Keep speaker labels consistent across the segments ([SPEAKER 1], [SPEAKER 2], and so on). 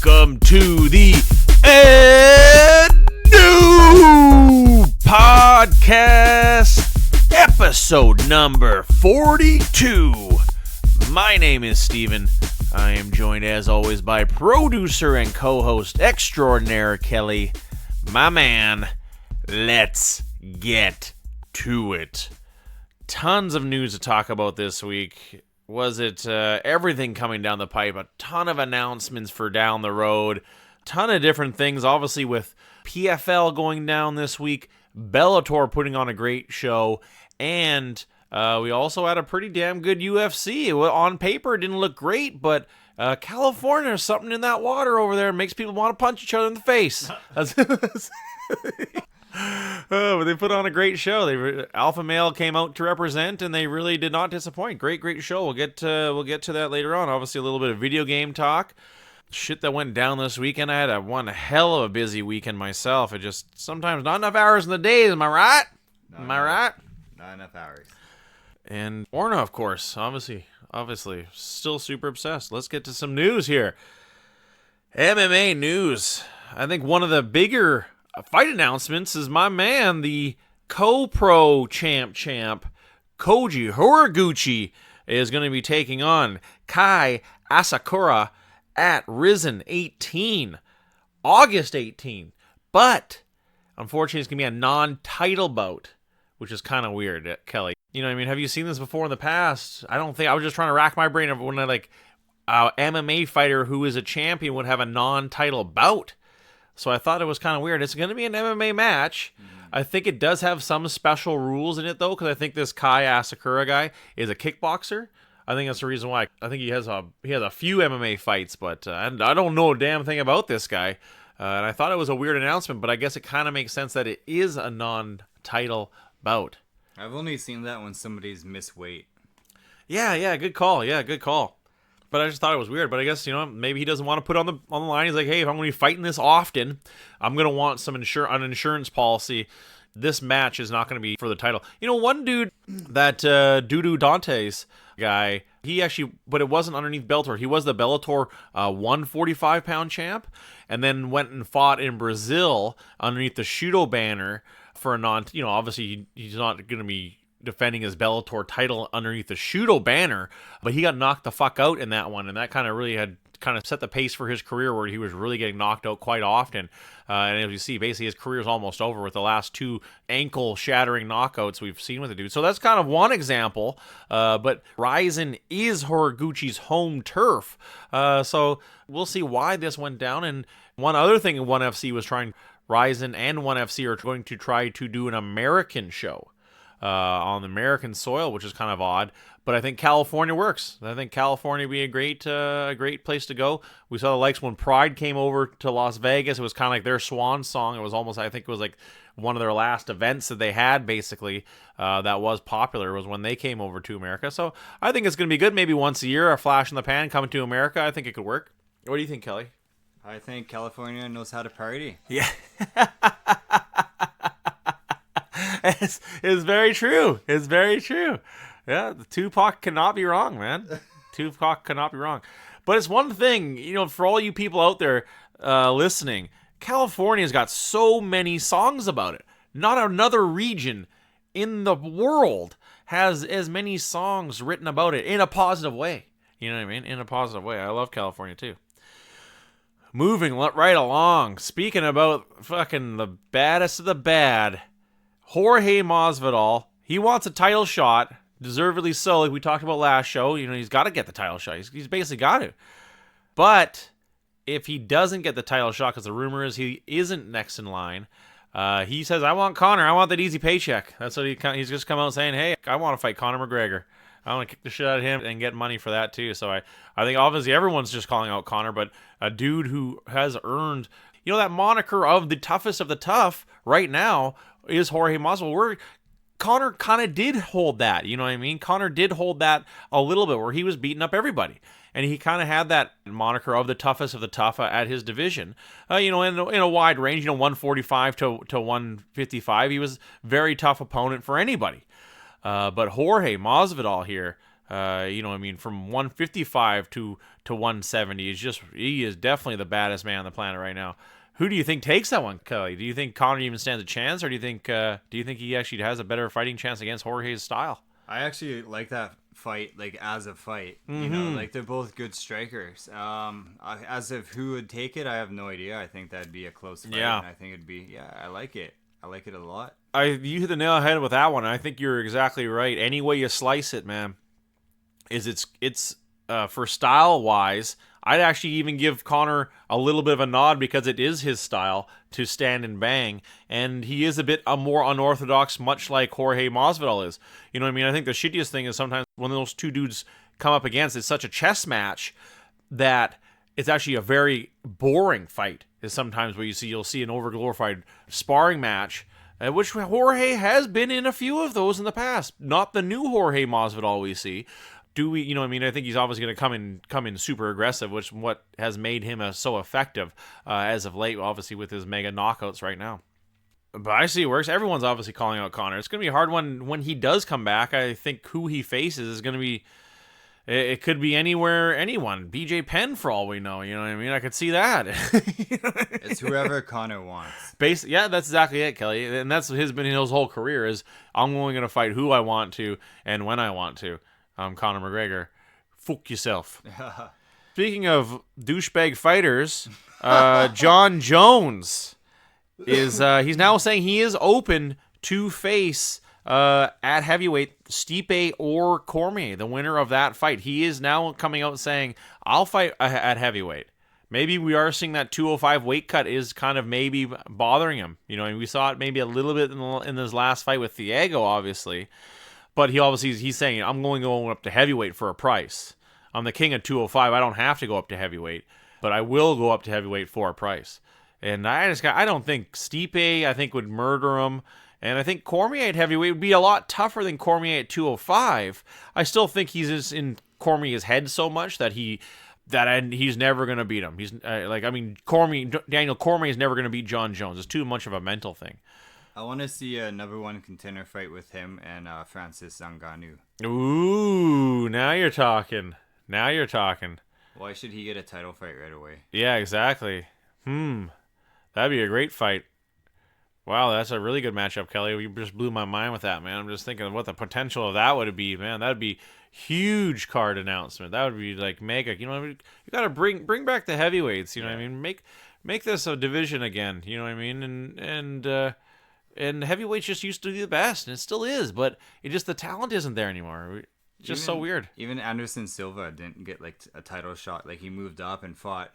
[SPEAKER 1] Welcome to the new podcast, episode number 42. My name is Steven. I am joined as always by producer and co-host extraordinaire Kelly. My man, let's get to it. Tons of news to talk about this week. Was it everything coming down the pipe? A ton of announcements for down the road. Ton of different things. Obviously with PFL going down this week. Bellator putting on a great show. And we also had a pretty damn good UFC. On paper, it didn't look great, but California, there's something in that water over there. It makes people want to punch each other in the face. But they put on a great show. Alpha Male came out to represent, and they really did not disappoint. Great show. We'll get to that later on. Obviously, a little bit of video game talk. Shit that went down this weekend. I had one hell of a busy weekend myself. It just sometimes not enough hours in the day. Am I right? Am I right?
[SPEAKER 2] Not enough hours.
[SPEAKER 1] And Orna, of course, obviously, still super obsessed. Let's get to some news here. MMA news. I think one of the bigger fight announcements is my man, the co-pro champ, Koji Horiguchi, is going to be taking on Kai Asakura at Risen 18, August 18. But, unfortunately, it's going to be a non-title bout, which is kind of weird, Kelly. You know what I mean? Have you seen this before in the past? I don't think. I was just trying to rack my brain of when MMA fighter who is a champion would have a non-title bout. So I thought it was kind of weird. It's going to be an MMA match. I think it does have some special rules in it, though, because I think this Kai Asakura guy is a kickboxer. I think that's the reason why. I think he has a few MMA fights, but I don't know a damn thing about this guy. And I thought it was a weird announcement, but I guess it kind of makes sense that it is a non-title bout.
[SPEAKER 2] I've only seen that when somebody's missed weight.
[SPEAKER 1] Yeah, good call. But I just thought it was weird. But I guess, maybe he doesn't want to put on the line. He's like, hey, if I'm going to be fighting this often, I'm going to want an insurance policy. This match is not going to be for the title. One dude, that Dudu Dantes guy, he actually, but it wasn't underneath Bellator. He was the Bellator 145-pound champ, and then went and fought in Brazil underneath the Shudo banner for a obviously he's not going to be defending his Bellator title underneath the Shudo banner, but he got knocked the fuck out in that one, and that kind of really had set the pace for his career, where he was really getting knocked out quite often. And as you see, basically his career is almost over with the last two ankle-shattering knockouts we've seen with the dude. So that's kind of one example. But Rizin is Horiguchi's home turf. So we'll see why this went down. And one other thing ONE FC was trying, Rizin and ONE FC are going to try to do an American show on American soil, which is kind of odd. But I think California works. I think California would be a great place to go. We saw the likes when Pride came over to Las Vegas. It was kind of like their swan song. It was almost, I think it was like one of their last events that they had, basically, that was popular, was when they came over to America. So I think it's going to be good. Maybe once a year, a flash in the pan coming to America. I think it could work. What do you think, Kelly?
[SPEAKER 2] I think California knows how to party.
[SPEAKER 1] Yeah. It's very true. It's very true. Yeah, Tupac cannot be wrong, man. Tupac cannot be wrong. But it's one thing, for all you people out there listening, California's got so many songs about it. Not another region in the world has as many songs written about it in a positive way. You know what I mean? In a positive way. I love California, too. Moving right along. Speaking about fucking the baddest of the bad, Jorge Masvidal, he wants a title shot, deservedly so, like we talked about last show. He's got to get the title shot. He's basically got to. But if he doesn't get the title shot, because the rumor is he isn't next in line, he says, I want Conor. I want that easy paycheck. That's what he's just come out saying, hey, I want to fight Conor McGregor. I want to kick the shit out of him and get money for that too. So I think obviously everyone's just calling out Conor, but a dude who has earned, that moniker of the toughest of the tough right now is Jorge Masvidal. Conor kind of did hold that, you know what I mean? Conor did hold that a little bit, where he was beating up everybody. And he kind of had that moniker of the toughest of the tough at his division. In a wide range, 145 to 155. He was a very tough opponent for anybody. But Jorge Masvidal here, You know, I mean, from 155 to 170 he is definitely the baddest man on the planet right now. Who do you think takes that one, Kelly? Do you think Conor even stands a chance, or do you think he actually has a better fighting chance against Jorge's style?
[SPEAKER 2] I actually like that fight, like as a fight. You
[SPEAKER 1] Mm-hmm.
[SPEAKER 2] know, like they're both good strikers. As of who would take it, I have no idea. I think that'd be a close fight.
[SPEAKER 1] Yeah.
[SPEAKER 2] And I think it'd be, I like it. I like it a lot.
[SPEAKER 1] You hit the nail on the head with that one. I think you're exactly right. Any way you slice it, man, it's for style wise. I'd actually even give Conor a little bit of a nod because it is his style to stand and bang, and he is a bit more unorthodox, much like Jorge Masvidal is. You know what I mean? I think the shittiest thing is sometimes when those two dudes come up against, it's such a chess match that it's actually a very boring fight. Is sometimes what you'll see an overglorified sparring match, which Jorge has been in a few of those in the past. Not the new Jorge Masvidal we see. Do we, you know, I mean, I think he's obviously going to come in super aggressive, which is what has made him so effective as of late, obviously with his mega knockouts right now. But I see it works. Everyone's obviously calling out Conor. It's going to be a hard one when he does come back. I think who he faces is going to be, it could be anyone. BJ Penn for all we know, you know what I mean? I could see that.
[SPEAKER 2] It's whoever Conor wants.
[SPEAKER 1] Yeah, that's exactly it, Kelly. And that's been his whole career is I'm only going to fight who I want to and when I want to. Conor McGregor. Fuck yourself. Speaking of douchebag fighters, John Jones is he's now saying he is open to face at heavyweight Stipe or Cormier, the winner of that fight. He is now coming out saying, I'll fight at heavyweight. Maybe we are seeing that 205 weight cut is kind of maybe bothering him. You know, and we saw it maybe a little bit in his last fight with Thiago, obviously. But he's saying, I'm going up to heavyweight for a price. I'm the king of 205. I don't have to go up to heavyweight, but I will go up to heavyweight for a price. And I don't think Stipe, would murder him. And I think Cormier at heavyweight would be a lot tougher than Cormier at 205. I still think he's just in Cormier's head so much that he's never going to beat him. Daniel Cormier is never going to beat John Jones. It's too much of a mental thing.
[SPEAKER 2] I want to see a number one contender fight with him and Francis Ngannou.
[SPEAKER 1] Ooh, now you're talking.
[SPEAKER 2] Why should he get a title fight right away?
[SPEAKER 1] Yeah, exactly. That'd be a great fight. Wow, that's a really good matchup, Kelly. You just blew my mind with that, man. I'm just thinking of what the potential of that would be, man. That'd be huge card announcement. That would be like mega. You know, you got to bring back the heavyweights. You know what I mean? Make this a division again. You know what I mean? And heavyweights just used to be the best, and it still is, but the talent isn't there anymore. Just so weird.
[SPEAKER 2] Even Anderson Silva didn't get like a title shot. Like he moved up and fought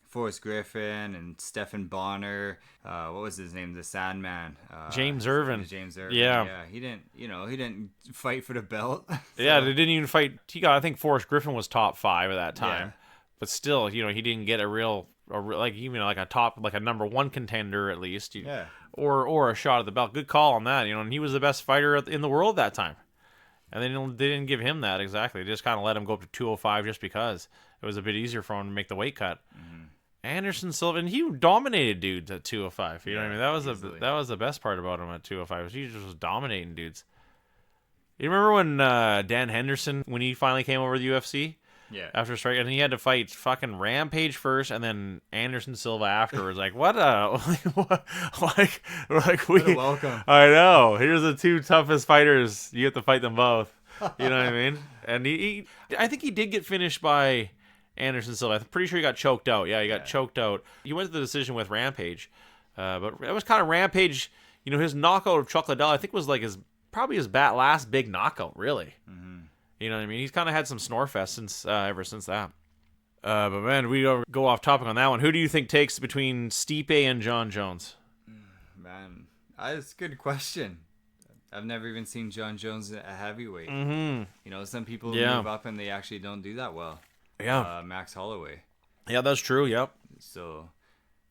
[SPEAKER 2] Forrest Griffin and Stephen Bonner. What was his name? The Sandman.
[SPEAKER 1] James Irvin.
[SPEAKER 2] Yeah. He didn't fight for the belt. So.
[SPEAKER 1] Yeah, they didn't even fight. I think Forrest Griffin was top 5 at that time, but still, you know, he didn't get a number 1 contender at least. Or a shot at the belt. Good call on that, you know, and he was the best fighter in the world that time. And they didn't give him that exactly. They just kind of let him go up to 205 just because it was a bit easier for him to make the weight cut. Mm-hmm. Anderson Silva, and he dominated dudes at 205. You know what I mean? That was the best part about him at 205. He just was dominating dudes. You remember when Dan Henderson, when he finally came over to the UFC?
[SPEAKER 2] Yeah.
[SPEAKER 1] After strike, and he had to fight fucking Rampage first, and then Anderson Silva afterwards. Like what
[SPEAKER 2] welcome.
[SPEAKER 1] I know. Here's the 2 toughest fighters. You have to fight them both. You know what I mean? And I think he did get finished by Anderson Silva. I'm pretty sure he got choked out. Yeah, he got choked out. He went to the decision with Rampage, but it was kind of Rampage. You know, his knockout of Chuck Liddell, I think, was like probably his last big knockout. Really. Mm-hmm. You know what I mean? He's kind of had some snore fest ever since that. But man, we go off topic on that one. Who do you think takes between Stipe and John Jones?
[SPEAKER 2] Man, that's a good question. I've never even seen John Jones at heavyweight.
[SPEAKER 1] Mm-hmm.
[SPEAKER 2] You know, some people move up and they actually don't do that well.
[SPEAKER 1] Yeah.
[SPEAKER 2] Max Holloway.
[SPEAKER 1] Yeah, that's true. Yep.
[SPEAKER 2] So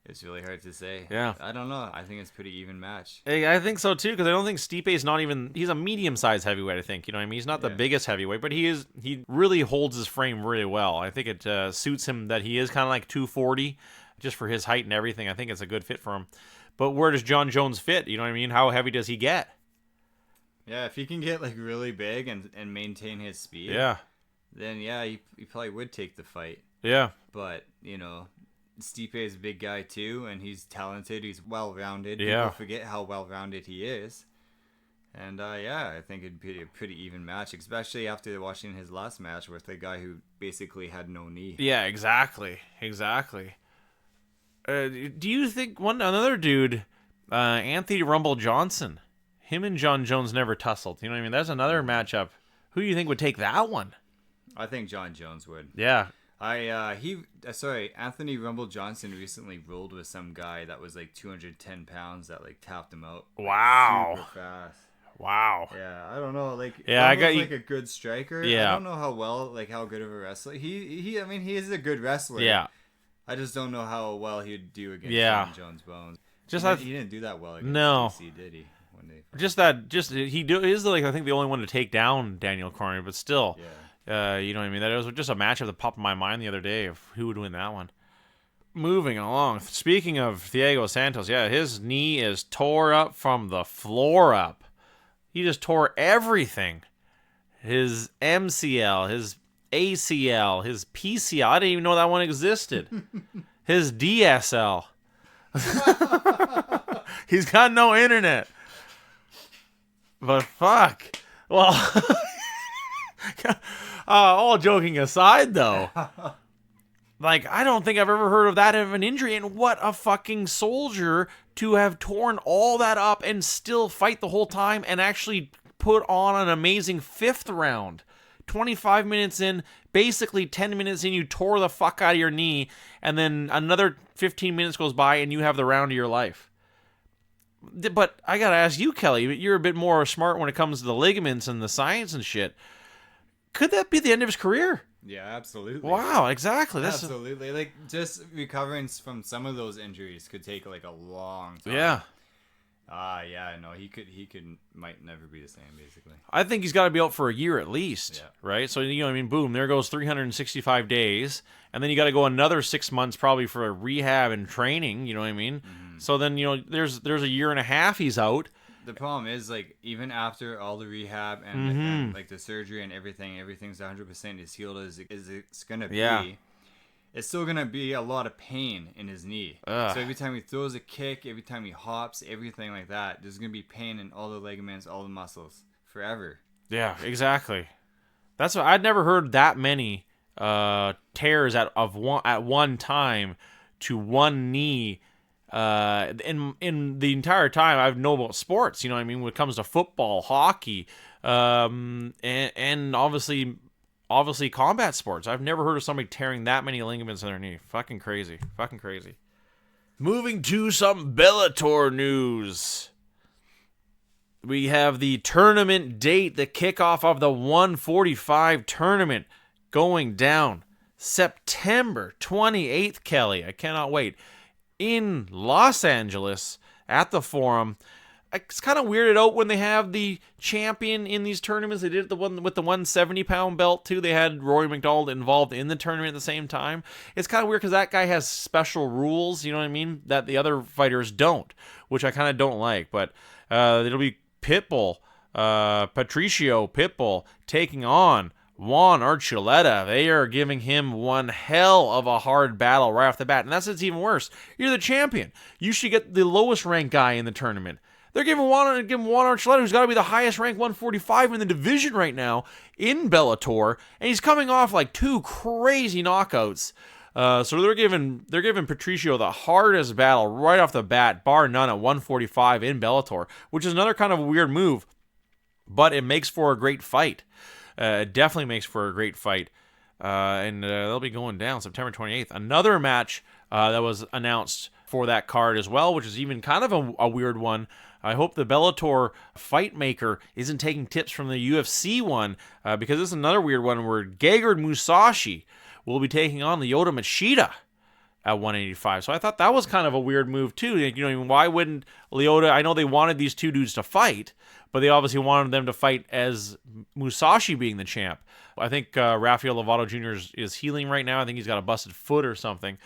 [SPEAKER 2] it's really hard to say.
[SPEAKER 1] Yeah.
[SPEAKER 2] I don't know. I think it's a pretty even match.
[SPEAKER 1] Hey, I think so too, because I don't think Stipe's he's a medium-sized heavyweight, I think. You know what I mean? He's not the biggest heavyweight, but he really holds his frame really well. I think it suits him that he is kind of like 240, just for his height and everything. I think it's a good fit for him. But where does John Jones fit? You know what I mean? How heavy does he get?
[SPEAKER 2] Yeah, if he can get like really big and maintain his speed,
[SPEAKER 1] Yeah.
[SPEAKER 2] then yeah, he probably would take the fight.
[SPEAKER 1] Yeah.
[SPEAKER 2] But, Stipe is a big guy too, and he's talented. He's well-rounded.
[SPEAKER 1] Yeah.
[SPEAKER 2] People forget how well-rounded he is. And, I think it'd be a pretty even match, especially after watching his last match with a guy who basically had no knee.
[SPEAKER 1] Yeah, exactly. Exactly. Do you think another dude, Anthony Rumble Johnson, him and John Jones never tussled? You know what I mean? That's another matchup. Who do you think would take that one?
[SPEAKER 2] I think John Jones would.
[SPEAKER 1] Yeah.
[SPEAKER 2] Anthony Rumble Johnson recently rolled with some guy that was like 210 pounds that like tapped him out.
[SPEAKER 1] Wow.
[SPEAKER 2] Super fast.
[SPEAKER 1] Wow.
[SPEAKER 2] Yeah, I don't know. Like,
[SPEAKER 1] yeah, I got
[SPEAKER 2] like a good striker.
[SPEAKER 1] Yeah.
[SPEAKER 2] I don't know how good of a wrestler. He is a good wrestler.
[SPEAKER 1] Yeah.
[SPEAKER 2] I just don't know how well he'd do against John Jones Bones. He didn't do that well against DC, did he?
[SPEAKER 1] He is like I think the only one to take down Daniel Cormier, but still.
[SPEAKER 2] Yeah.
[SPEAKER 1] You know what I mean? That was just a matchup that popped in my mind the other day of who would win that one. Moving along. Speaking of Thiago Santos, yeah, his knee is tore up from the floor up. He just tore everything. His MCL, his ACL, his PCL. I didn't even know that one existed. His DSL. He's got no internet. But fuck. Well, all joking aside, though, like, I don't think I've ever heard of that of an injury. And what a fucking soldier to have torn all that up and still fight the whole time and actually put on an amazing fifth round. 25 minutes in, basically 10 minutes in, you tore the fuck out of your knee, and then another 15 minutes goes by and you have the round of your life. But I gotta ask you, Kelly, you're a bit more smart when it comes to the ligaments and the science and shit. Could that be the end of his career?
[SPEAKER 2] Yeah, absolutely.
[SPEAKER 1] Wow, exactly.
[SPEAKER 2] Absolutely. Like, just recovering from some of those injuries could take like a long time.
[SPEAKER 1] Yeah.
[SPEAKER 2] He might never be the same, basically.
[SPEAKER 1] I think he's got to be out for a year at least, right? So, you know what I mean? Boom, there goes 365 days, and then you got to go another 6 months probably for a rehab and training, you know what I mean? Mm-hmm. So then, there's a year and a half he's out.
[SPEAKER 2] The problem is, like, even after all the rehab and like the surgery and everything's 100% as healed as it's gonna be. It's still gonna be a lot of pain in his knee. So every time he throws a kick, every time he hops, everything like that, there's gonna be pain in all the ligaments, all the muscles, forever.
[SPEAKER 1] Yeah, exactly. That's what I'd never heard that many tears at one time to one knee. In the entire time I've known about sports, you know what I mean, when it comes to football, hockey, and obviously combat sports. I've never heard of somebody tearing that many ligaments in their knee. Fucking crazy. Moving to some Bellator news. We have the tournament date, the kickoff of the 145 tournament going down September 28th, Kelly. I cannot wait. In Los Angeles at the Forum. It's kind of weirded out when they have the champion in these tournaments. They did the one with the 170-pound belt, too. They had Rory McDonald involved in the tournament at the same time. It's kind of weird because that guy has special rules, you know what I mean, that the other fighters don't, which I kind of don't like. But it'll be Patricio Pitbull taking on Juan Archuleta. They are giving him one hell of a hard battle right off the bat. And that's what's even worse. You're the champion. You should get the lowest ranked guy in the tournament. They're giving Juan Archuleta, who's got to be the highest ranked 145 in the division right now in Bellator, and he's coming off like two crazy knockouts. So they're giving Patricio the hardest battle right off the bat, bar none, at 145 in Bellator, which is another kind of a weird move, but it makes for a great fight. It definitely makes for a great fight. And they'll be going down September 28th. Another match that was announced for that card as well, which is even kind of a weird one. I hope the Bellator fight maker isn't taking tips from the UFC one, because this is another weird one where Gegard Musashi will be taking on Lyoto Machida at 185. So I thought that was kind of a weird move too. You know, why wouldn't Lyoto? I know they wanted these two dudes to fight, but they obviously wanted them to fight as Musashi being the champ. I think Rafael Lovato Jr. is healing right now. I think he's got a busted foot or something.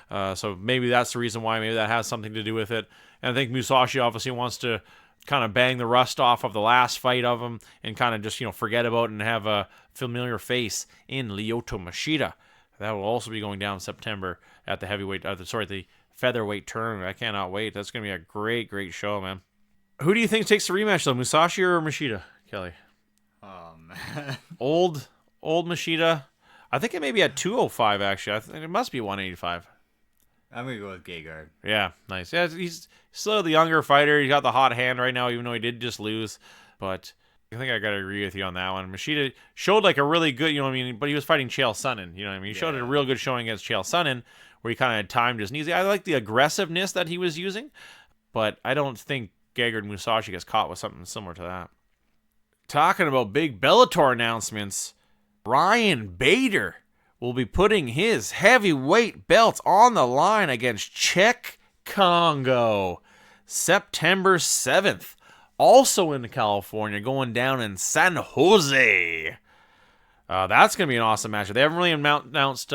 [SPEAKER 1] So maybe that's the reason why. Maybe that has something to do with it. And I think Musashi obviously wants to kind of bang the rust off of the last fight of him and kind of just, forget about it and have a familiar face in Lyoto Machida. That will also be going down in September at the the featherweight tournament. I cannot wait. That's going to be a great, great show, man. Who do you think takes the rematch, though? Musashi or Machida, Kelly?
[SPEAKER 2] Oh, man.
[SPEAKER 1] Old Machida. I think it may be at 205, actually. I think it must be 185.
[SPEAKER 2] I'm going to go with Gegard.
[SPEAKER 1] Yeah, nice. Yeah, he's still the younger fighter. He's got the hot hand right now, even though he did just lose. But I think I got to agree with you on that one. Machida showed like a really good, but he was fighting Chael Sonnen. He showed a real good showing against Chael Sonnen where he kind of timed his knees. I like the aggressiveness that he was using, but I don't think Gegard Musashi gets caught with something similar to that. Talking about big Bellator announcements, Ryan Bader will be putting his heavyweight belt on the line against Czech Congo September 7th. Also in California, going down in San Jose. That's going to be an awesome match. They haven't really announced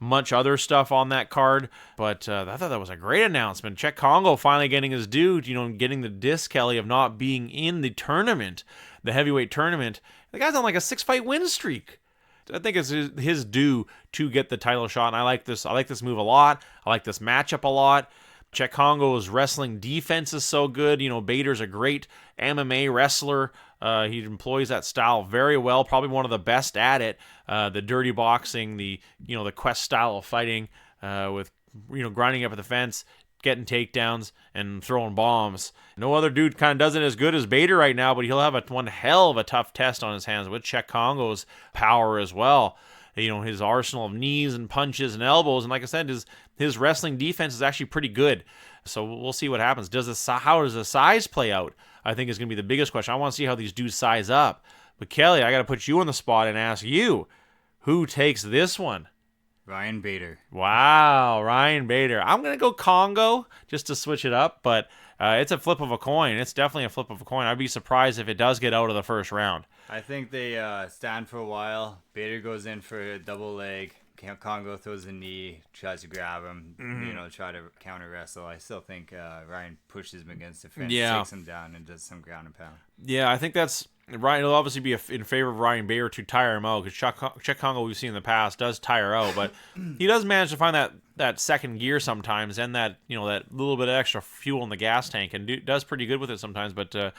[SPEAKER 1] much other stuff on that card, but I thought that was a great announcement. Czech Congo finally getting his due, getting the disc, Kelly, of not being in the tournament, the heavyweight tournament. The guy's on like a 6-fight win streak. I think it's his due to get the title shot, and I like this move a lot. I like this matchup a lot. Czech Congo's wrestling defense is so good. Bader's a great MMA wrestler. He employs that style very well, probably one of the best at it. The dirty boxing, the quest style of fighting, with grinding up at the fence, getting takedowns, and throwing bombs. No other dude kind of does it as good as Bader right now, but he'll have one hell of a tough test on his hands with Czech Congo's power as well. His arsenal of knees and punches and elbows, and like I said, his wrestling defense is actually pretty good. So we'll see what happens. How does the size play out? I think is going to be the biggest question. I want to see how these dudes size up. But Kelly, I got to put you on the spot and ask you, who takes this one?
[SPEAKER 2] Ryan Bader.
[SPEAKER 1] Wow, Ryan Bader. I'm going to go Congo just to switch it up, but it's a flip of a coin. It's definitely a flip of a coin. I'd be surprised if it does get out of the first round.
[SPEAKER 2] I think they stand for a while. Bader goes in for a double leg. Congo throws a knee, tries to grab him, try to counter wrestle. I still think Ryan pushes him against the fence, takes him down, and does some ground and pound.
[SPEAKER 1] Yeah, I think that's Ryan. It'll obviously be in favor of Ryan Bader to tire him out, because Czech Congo we've seen in the past does tire out, but he does manage to find that second gear sometimes, and that that little bit of extra fuel in the gas tank, and does pretty good with it sometimes. But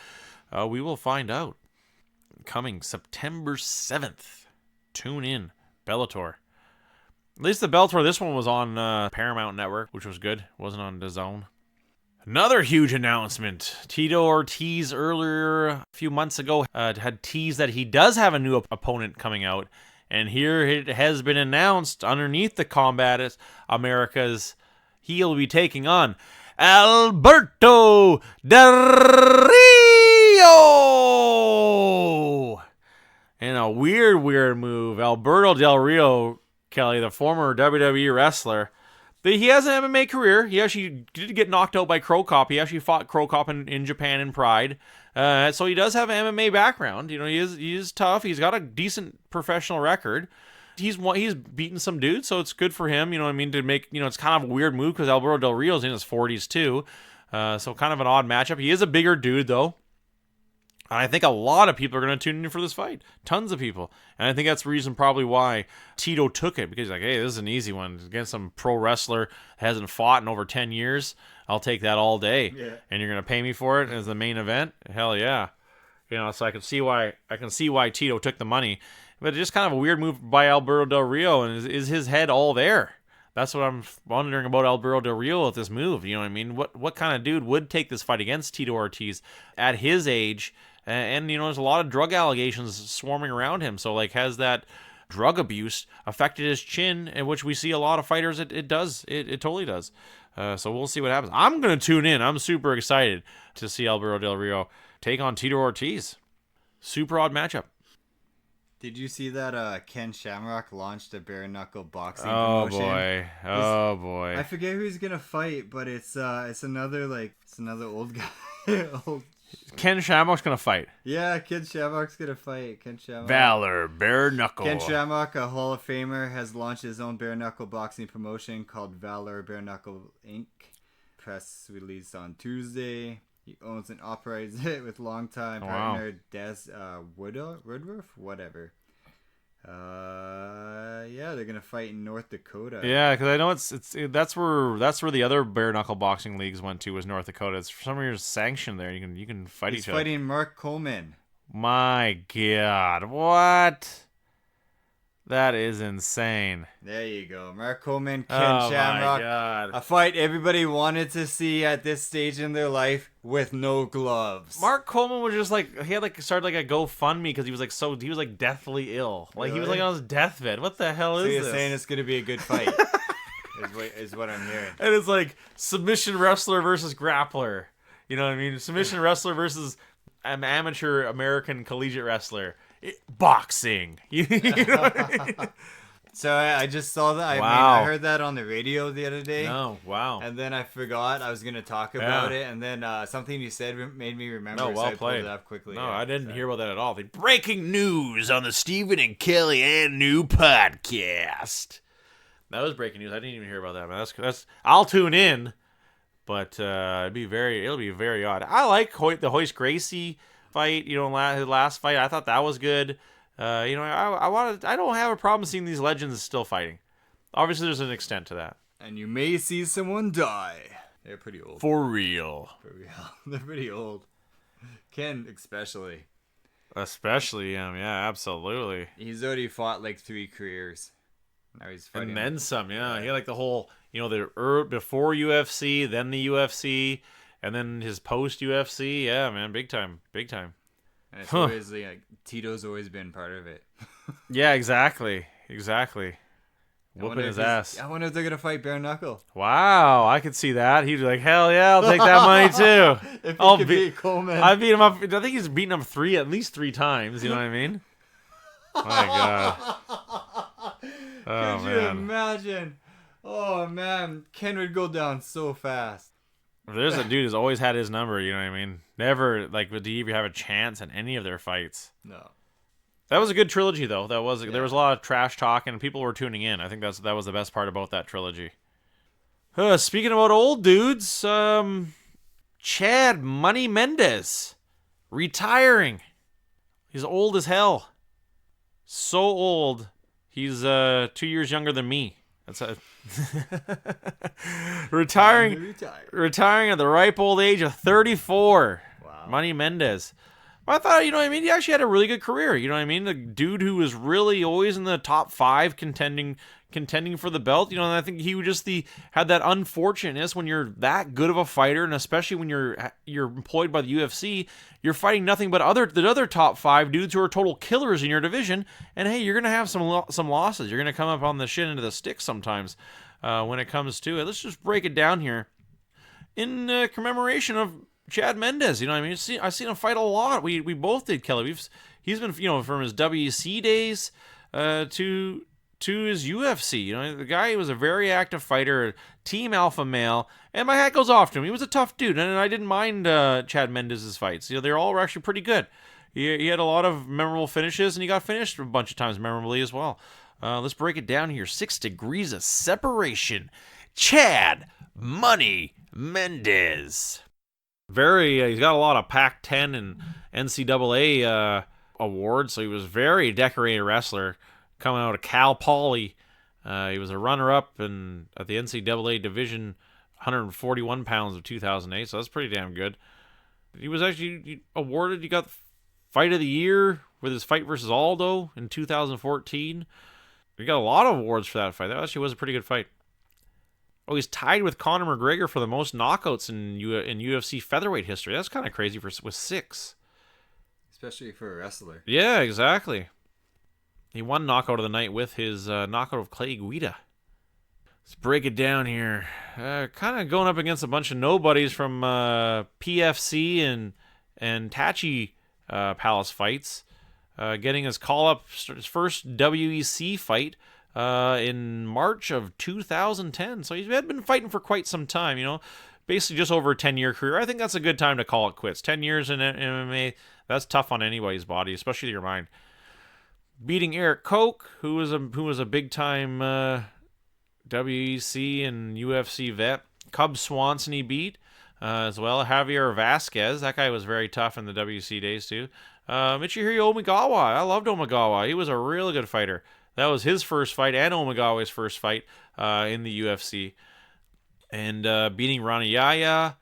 [SPEAKER 1] we will find out. Coming September 7th. Tune in. Bellator. At least the Bellator, this one was on Paramount Network, which was good. It wasn't on DAZN. Another huge announcement. Tito Ortiz earlier, a few months ago, had teased that he does have a new opponent coming out. And here it has been announced underneath the Combat Americas, he'll be taking on Alberto Del Rio! In a weird move, Alberto Del Rio, Kelly, the former WWE wrestler, but he has an MMA career. He actually did get knocked out by Crow Cop. He actually fought Crow Cop in Japan in Pride. So he does have an MMA background. He is tough. He's got a decent professional record. He's beaten some dudes, so it's good for him. To make, it's kind of a weird move because Alberto Del Rio's in his 40s too. So kind of an odd matchup. He is a bigger dude though. And I think a lot of people are going to tune in for this fight. Tons of people. And I think that's the reason probably why Tito took it. Because he's like, hey, this is an easy one. Against some pro wrestler hasn't fought in over 10 years. I'll take that all day. Yeah. And you're going to pay me for it as the main event? Hell yeah. So I can see why Tito took the money. But it's just kind of a weird move by Alberto Del Rio. And is his head all there? That's what I'm wondering about Alberto Del Rio with this move. You know what I mean? What kind of dude would take this fight against Tito Ortiz at his age? And there's a lot of drug allegations swarming around him. So, has that drug abuse affected his chin, in which we see a lot of fighters? It does. It totally does. So we'll see what happens. I'm going to tune in. I'm super excited to see Alberto Del Rio take on Tito Ortiz. Super odd matchup.
[SPEAKER 2] Did you see that Ken Shamrock launched a bare knuckle boxing
[SPEAKER 1] promotion? Oh boy.
[SPEAKER 2] I forget who he's going to fight, but it's another old guy.
[SPEAKER 1] Ken Shamrock's gonna fight.
[SPEAKER 2] Yeah, Ken Shamrock's gonna fight.
[SPEAKER 1] Valor Bare Knuckle.
[SPEAKER 2] Ken Shamrock, a Hall of Famer, has launched his own bare knuckle boxing promotion called Valor Bare Knuckle Inc. Press release on Tuesday. He owns and operates it with longtime partner Des Woodruff, whatever. Yeah, they're gonna fight in North Dakota.
[SPEAKER 1] Yeah, because I know that's where the other bare knuckle boxing leagues went to, was North Dakota. It's for some reason sanctioned there. You can fight
[SPEAKER 2] He's
[SPEAKER 1] each other.
[SPEAKER 2] fighting Mark Coleman.
[SPEAKER 1] My God, what? That is insane.
[SPEAKER 2] There you go. Mark Coleman, Ken
[SPEAKER 1] My
[SPEAKER 2] Shamrock.
[SPEAKER 1] God.
[SPEAKER 2] A fight everybody wanted to see at this stage in their life with no gloves.
[SPEAKER 1] Mark Coleman was just like, he had started like a GoFundMe because he was like deathly ill. Like he was like on his deathbed. What the hell is
[SPEAKER 2] you're
[SPEAKER 1] this?
[SPEAKER 2] saying it's gonna be a good fight. is what I'm hearing.
[SPEAKER 1] And it's like submission wrestler versus grappler. You know what I mean? Submission wrestler versus an amateur American collegiate wrestler. Boxing. You know what I mean?
[SPEAKER 2] So I just saw that. I heard that on the radio the other day.
[SPEAKER 1] Oh, wow.
[SPEAKER 2] And then I forgot I was going to talk about it. And then something you said made me remember.
[SPEAKER 1] No, well
[SPEAKER 2] so I
[SPEAKER 1] played.
[SPEAKER 2] pulled it up quickly.
[SPEAKER 1] No, I didn't hear about that at all. The breaking news on the Stephen and Kelly and New podcast. That was breaking news. I didn't even hear about that. Man. That's. I'll tune in, but it'll be very odd. I like the Hoist Gracie fight. You know, his last fight. I thought that was good. You know, I don't have a problem seeing these legends still fighting. Obviously, there's an extent to that.
[SPEAKER 2] And you may see someone die. They're pretty old.
[SPEAKER 1] For real.
[SPEAKER 2] For real. They're pretty old. Ken, especially.
[SPEAKER 1] Especially him, yeah, absolutely.
[SPEAKER 2] He's already fought like 3 careers. Now he's fighting.
[SPEAKER 1] And then some, yeah. He had like the whole, you know, before UFC, then the UFC, and then his post UFC. Yeah, man, big time.
[SPEAKER 2] And it's always like Tito's always been part of it.
[SPEAKER 1] Yeah, exactly. Whooping his ass.
[SPEAKER 2] I wonder if they're gonna fight bare knuckle.
[SPEAKER 1] Wow, I could see that. He'd be like, hell yeah, I'll take that money too.
[SPEAKER 2] If he could beat Coleman.
[SPEAKER 1] I beat him up. I think he's beaten him at least 3 times. You know what I mean? My God. Oh,
[SPEAKER 2] Could you imagine? Oh man, Ken would go down so fast.
[SPEAKER 1] There's a dude who's always had his number. You know what I mean? Never did he ever have a chance in any of their fights.
[SPEAKER 2] No.
[SPEAKER 1] That was a good trilogy, though. There was a lot of trash talk, and people were tuning in. I think that was the best part about that trilogy. Speaking about old dudes, Chad Money Mendez retiring. He's old as hell. So old. He's 2 years younger than me. That's retiring at the ripe old age of 34.
[SPEAKER 2] Wow.
[SPEAKER 1] Money Mendez. I thought, you know what I mean? He actually had a really good career. You know what I mean? The dude who was really always in the top 5 contending for the belt. You know, and I think he just had that unfortunateness when you're that good of a fighter, and especially when you're employed by the UFC, you're fighting nothing but the other top 5 dudes who are total killers in your division. And hey, you're gonna have some losses. You're gonna come up on the shit into the sticks sometimes when it comes to it. Let's just break it down here in commemoration of Chad Mendez. You know what I mean? I've seen him fight a lot. We both did, Kelly. He's been, you know, from his WEC days to his UFC. You know, the guy was a very active fighter, team alpha male, and my hat goes off to him. He was a tough dude, and I didn't mind Chad Mendez's fights. You know, they were actually pretty good. He had a lot of memorable finishes, and he got finished a bunch of times memorably as well. Let's break it down here. 6 degrees of separation. Chad Money Mendez. He's got a lot of Pac-10 and NCAA awards, so he was very decorated wrestler coming out of Cal Poly. He was a runner-up at the NCAA Division 141 pounds of 2008, so that's pretty damn good. He was actually awarded, he got Fight of the Year with his fight versus Aldo in 2014. He got a lot of awards for that fight. That actually was a pretty good fight. Oh, he's tied with Conor McGregor for the most knockouts in UFC featherweight history. That's kind of crazy with 6.
[SPEAKER 2] Especially for a wrestler.
[SPEAKER 1] Yeah, exactly. He won knockout of the night with his knockout of Clay Guida. Let's break it down here. Kind of going up against a bunch of nobodies from PFC and Tachi Palace fights. Getting his call-up, his first WEC fight in March of 2010. So he's had been fighting for quite some time, you know. Basically just over a 10-year career. I think that's a good time to call it quits. 10 years in MMA, that's tough on anybody's body, especially your mind. Beating Eric Koch, who was a big-time WEC and UFC vet. Cub Swanson he beat. as well. Javier Vasquez, that guy was very tough in the WC days too. Michihiro Omigawa, I loved Omigawa. He was a really good fighter. That was his first fight and Omigawa's first fight in the UFC. And beating Ranayaya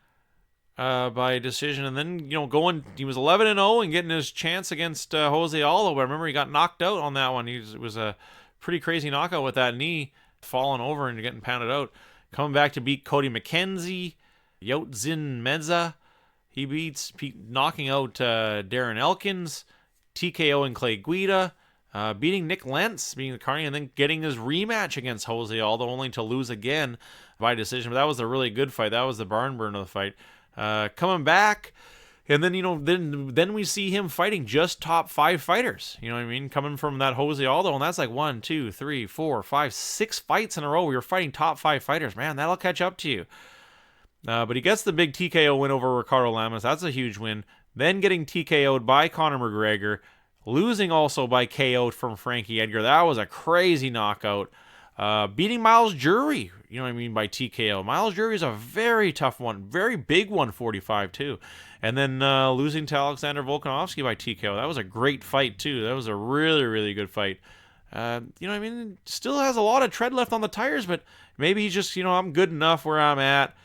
[SPEAKER 1] by decision. And then, he was 11-0 and getting his chance against Jose Aldo. But I remember he got knocked out on that one. It was a pretty crazy knockout with that knee falling over and getting pounded out. Coming back to beat Cody McKenzie, Yotzin Meza. He beats knocking out Darren Elkins, TKO and Clay Guida, beating Nick Lentz, beating the Carney, and then getting his rematch against Jose Aldo, only to lose again by decision. But that was a really good fight. That was the barn burner of the fight. Coming back, and then then we see him fighting just top 5 fighters. You know what I mean? Coming from that Jose Aldo, and that's like 1, 2, 3, 4, 5, 6 fights in a row where you're fighting top 5 fighters. Man, that'll catch up to you. But he gets the big TKO win over Ricardo Lamas. That's a huge win. Then getting TKO'd by Conor McGregor. Losing also by KO from Frankie Edgar. That was a crazy knockout. Beating Miles Jury, by TKO. Miles Jury is a very tough one. Very big 145 too. And then losing to Alexander Volkanovski by TKO. That was a great fight too. That was a really, really good fight. Still has a lot of tread left on the tires, but maybe he's just, I'm good enough where I'm at.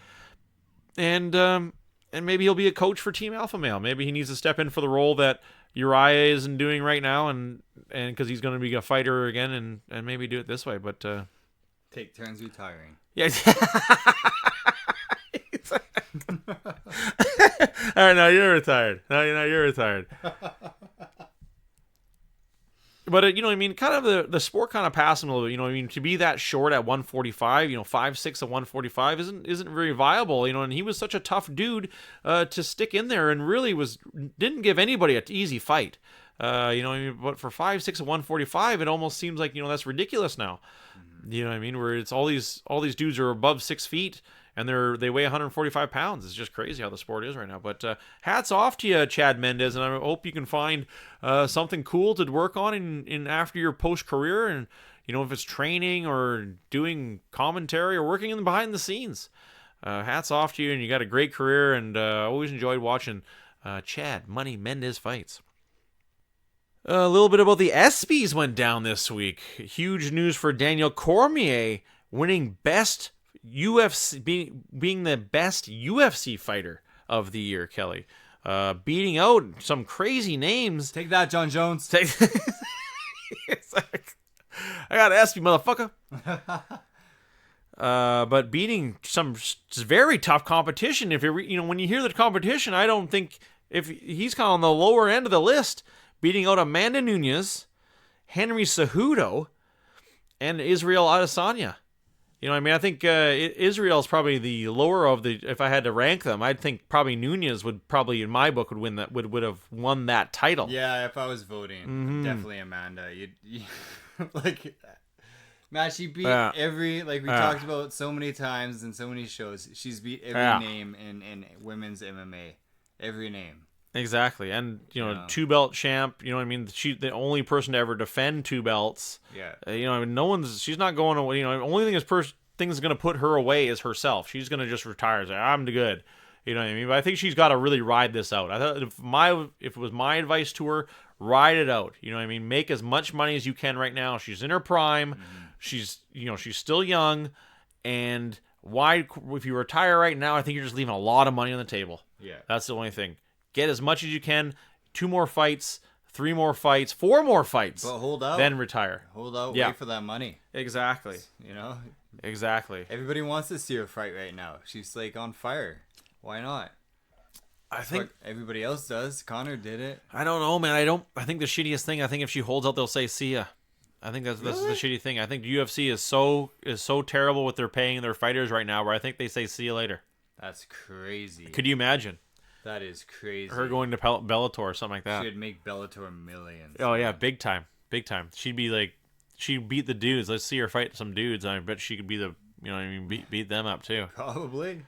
[SPEAKER 1] And maybe he'll be a coach for Team Alpha Male. Maybe he needs to step in for the role that Uriah isn't doing right now, and because he's going to be a fighter again, and maybe do it this way. But
[SPEAKER 2] take turns retiring.
[SPEAKER 1] Yeah. All right, now you're retired. Now you're retired. But, kind of the sport kind of passed him a little bit. To be that short at 145, 5'6" at 145 isn't very viable, and he was such a tough dude to stick in there and really didn't give anybody an easy fight. But for 5'6" at 145, it almost seems like, that's ridiculous now. Where it's all these dudes are above 6 feet and they weigh 145 pounds. It's just crazy how the sport is right now. But hats off to you, Chad Mendez, and I hope you can find something cool to work on in after your post career, and if it's training or doing commentary or working in behind the scenes. Hats off to you, and you got a great career, and always enjoyed watching Chad Money Mendez fights. A little bit about the ESPYs went down this week. Huge news for Daniel Cormier winning best UFC, being the best UFC fighter of the year, Kelly. Beating out some crazy names.
[SPEAKER 2] Take that, John Jones.
[SPEAKER 1] I gotta ask you, motherfucker. But beating some very tough competition. If when you hear the competition, I don't think if he's kind of on the lower end of the list. Beating out Amanda Nunes, Henry Cejudo, and Israel Adesanya. I think Israel's probably the lower of the. If I had to rank them, I'd think probably Nunes would probably, in my book, would have won that title.
[SPEAKER 2] Yeah, if I was voting, definitely Amanda. You like, man, she beat every, like we talked about so many times in so many shows. She's beat every name in women's MMA, every name.
[SPEAKER 1] Exactly, and 2-belt champ. She's the only person to ever defend 2 belts.
[SPEAKER 2] Yeah.
[SPEAKER 1] No one's. She's not going away. Only thing is going to put her away is herself. She's going to just retire. Say, I'm good. But I think she's got to really ride this out. I thought if it was my advice to her, ride it out. Make as much money as you can right now. She's in her prime. Mm-hmm. She's still young, and if you retire right now, I think you're just leaving a lot of money on the table.
[SPEAKER 2] Yeah,
[SPEAKER 1] that's the only thing. Get as much as you can. 2 more fights, 3 more fights, 4 more fights.
[SPEAKER 2] But hold out.
[SPEAKER 1] Then retire.
[SPEAKER 2] Hold out. Yeah. Wait for that money.
[SPEAKER 1] Exactly. Exactly.
[SPEAKER 2] Everybody wants to see her fight right now. She's like on fire. Why not?
[SPEAKER 1] I think
[SPEAKER 2] everybody else does. Connor did it.
[SPEAKER 1] I don't know, man. I think the shittiest thing. I think if she holds out, they'll say see ya. I think that's the shitty thing. I think UFC is so terrible with their paying their fighters right now, where I think they say see you later.
[SPEAKER 2] That's crazy.
[SPEAKER 1] Could you imagine?
[SPEAKER 2] That is crazy.
[SPEAKER 1] Her going to Bellator or something like that.
[SPEAKER 2] She'd make Bellator millions.
[SPEAKER 1] Oh, yeah. Big time. Big time. She'd be like, she'd beat the dudes. Let's see her fight some dudes. I bet she could be beat them up too.
[SPEAKER 2] Probably.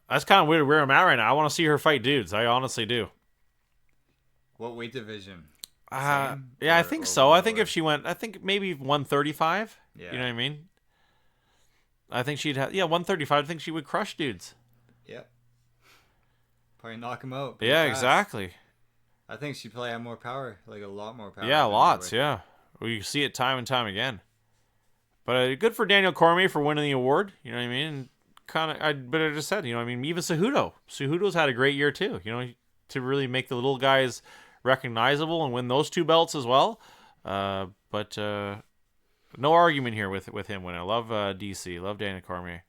[SPEAKER 1] That's kind of weird where I'm at right now. I want to see her fight dudes. I honestly do.
[SPEAKER 2] What weight division?
[SPEAKER 1] Yeah, I think so. I think if she went, I think maybe 135.
[SPEAKER 2] Yeah.
[SPEAKER 1] You know what I mean? I think she'd have, 135. I think she would crush dudes.
[SPEAKER 2] Yep. Probably knock him out.
[SPEAKER 1] Yeah,
[SPEAKER 2] fast.
[SPEAKER 1] exactly.
[SPEAKER 2] I think she'd probably have more power, like a lot more power.
[SPEAKER 1] Yeah, lots. Yeah, we see it time and time again. But good for Daniel Cormier for winning the award. You know what I mean? But I just said, you know, I mean, even Cejudo's had a great year too. You know, to really make the little guys recognizable and win those 2 belts as well. But no argument here with him winning. I love DC. Love Daniel Cormier.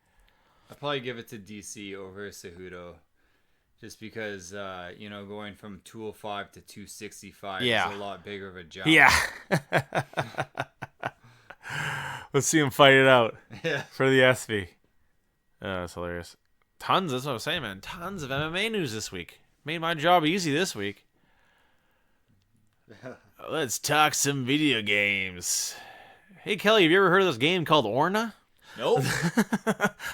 [SPEAKER 2] I'd probably give it to DC over Cejudo. Just because, going from 205 to 265 is a lot bigger of a jump.
[SPEAKER 1] Yeah. Let's see him fight it out for the SV. That's hilarious. That's what I was saying, man. Tons of MMA news this week. Made my job easy this week. Let's talk some video games. Hey, Kelly, have you ever heard of this game called Orna?
[SPEAKER 2] Nope.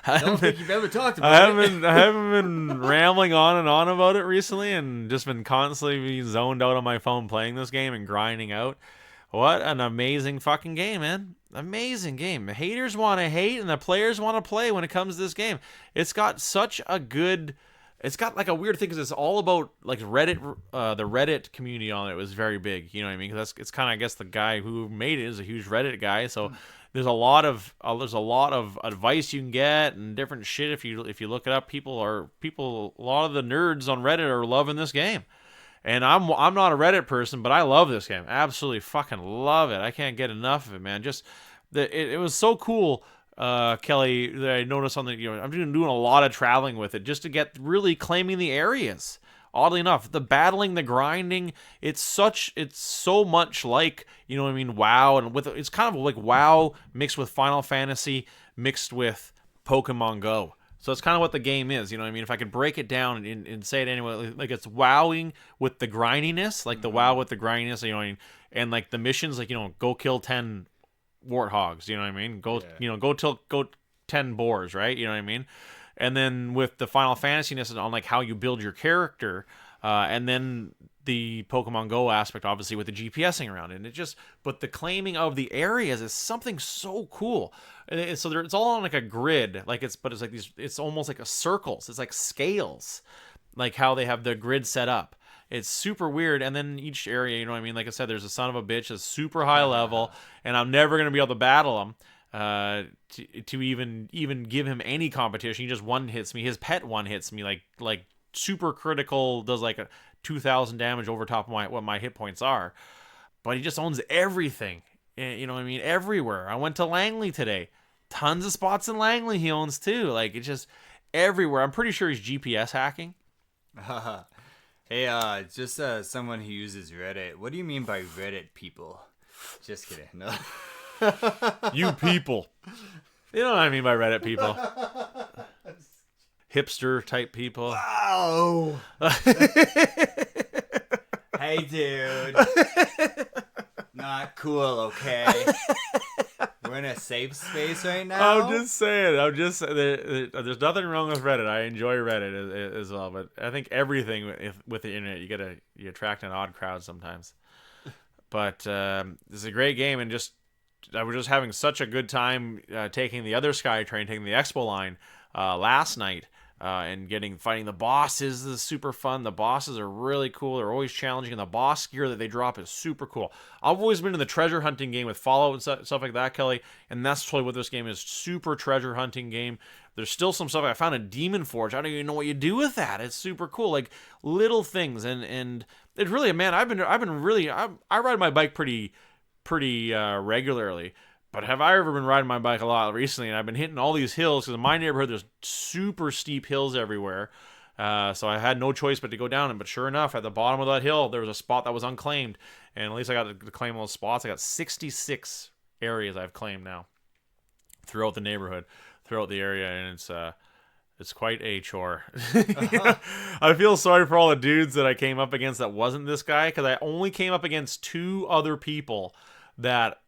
[SPEAKER 2] I don't think you've ever talked about it.
[SPEAKER 1] I haven't been rambling on and on about it recently and just been constantly being zoned out on my phone playing this game and grinding out. What an amazing fucking game, man. Amazing game. The haters want to hate and the players want to play when it comes to this game. It's got such a good... It's got like a weird thing because it's all about like Reddit. The Reddit community on it was very big. You know what I mean? Because it's kind of, I guess, the guy who made it is a huge Reddit guy. So there's a lot of advice you can get and different shit if you look it up. A lot of the nerds on Reddit are loving this game. And I'm not a Reddit person, but I love this game. Absolutely fucking love it. I can't get enough of it, man. Just it was so cool, Kelly, that I noticed on the I'm doing a lot of traveling with it just to get really claiming the areas. Oddly enough, the battling, the grinding, it's so much like, you know what I mean, WoW, and it's kind of like WoW mixed with Final Fantasy mixed with Pokemon Go. So it's kind of what the game is, you know what I mean? If I could break it down and say it anyway, like it's wowing with the grindiness, like the WoW with the grindiness, you know what I mean? And like the missions, like, go kill 10 warthogs, you know what I mean? Go 10 boars, right? You know what I mean? And then with the Final Fantasy-ness on like how you build your character, and then the Pokemon Go aspect, obviously, with the GPSing around it. And but the claiming of the areas is something so cool. And it's all on like a grid, it's like it's almost like circles. It's like scales, like how they have the grid set up. It's super weird. And then each area, you know what I mean? Like I said, there's a son of a bitch that's super high level, and I'm never going to be able to battle him. To even give him any competition. He just one hits me. His pet one hits me like super critical, does like a 2,000 damage over top of what my hit points are. But he just owns everything. You know what I mean? Everywhere. I went to Langley today. Tons of spots in Langley he owns too. Like, it's just everywhere. I'm pretty sure he's GPS hacking.
[SPEAKER 2] Hey, just someone who uses Reddit. What do you mean by Reddit people? Just kidding. No.
[SPEAKER 1] You people. You know what I mean by Reddit people. Hipster type people.
[SPEAKER 2] Wow. Hey, dude. Not cool, okay? We're in a safe space right now.
[SPEAKER 1] I'm just saying. There's nothing wrong with Reddit. I enjoy Reddit as well, but I think everything with the internet, you attract an odd crowd sometimes. But this is a great game, and I was just having such a good time taking the other SkyTrain, taking the Expo line last night, and fighting the bosses. This is super fun. The bosses are really cool. They're always challenging, and the boss gear that they drop is super cool. I've always been in the treasure hunting game with Fallout and stuff like that, Kelly, and that's totally what this game is. Super treasure hunting game. There's still some stuff. I found a Demon Forge. I don't even know what you do with that. It's super cool. Like little things, and it's really, man, I ride my bike pretty regularly, but have I ever been riding my bike a lot recently? And I've been hitting all these hills because in my neighborhood there's super steep hills everywhere, so I had no choice but to go down them. But sure enough, at the bottom of that hill there was a spot that was unclaimed, and at least I got to claim those spots. I got 66 areas I've claimed now throughout the neighborhood, throughout the area, and it's quite a chore. I feel sorry for all the dudes that I came up against that wasn't this guy, because I only came up against 2 other people that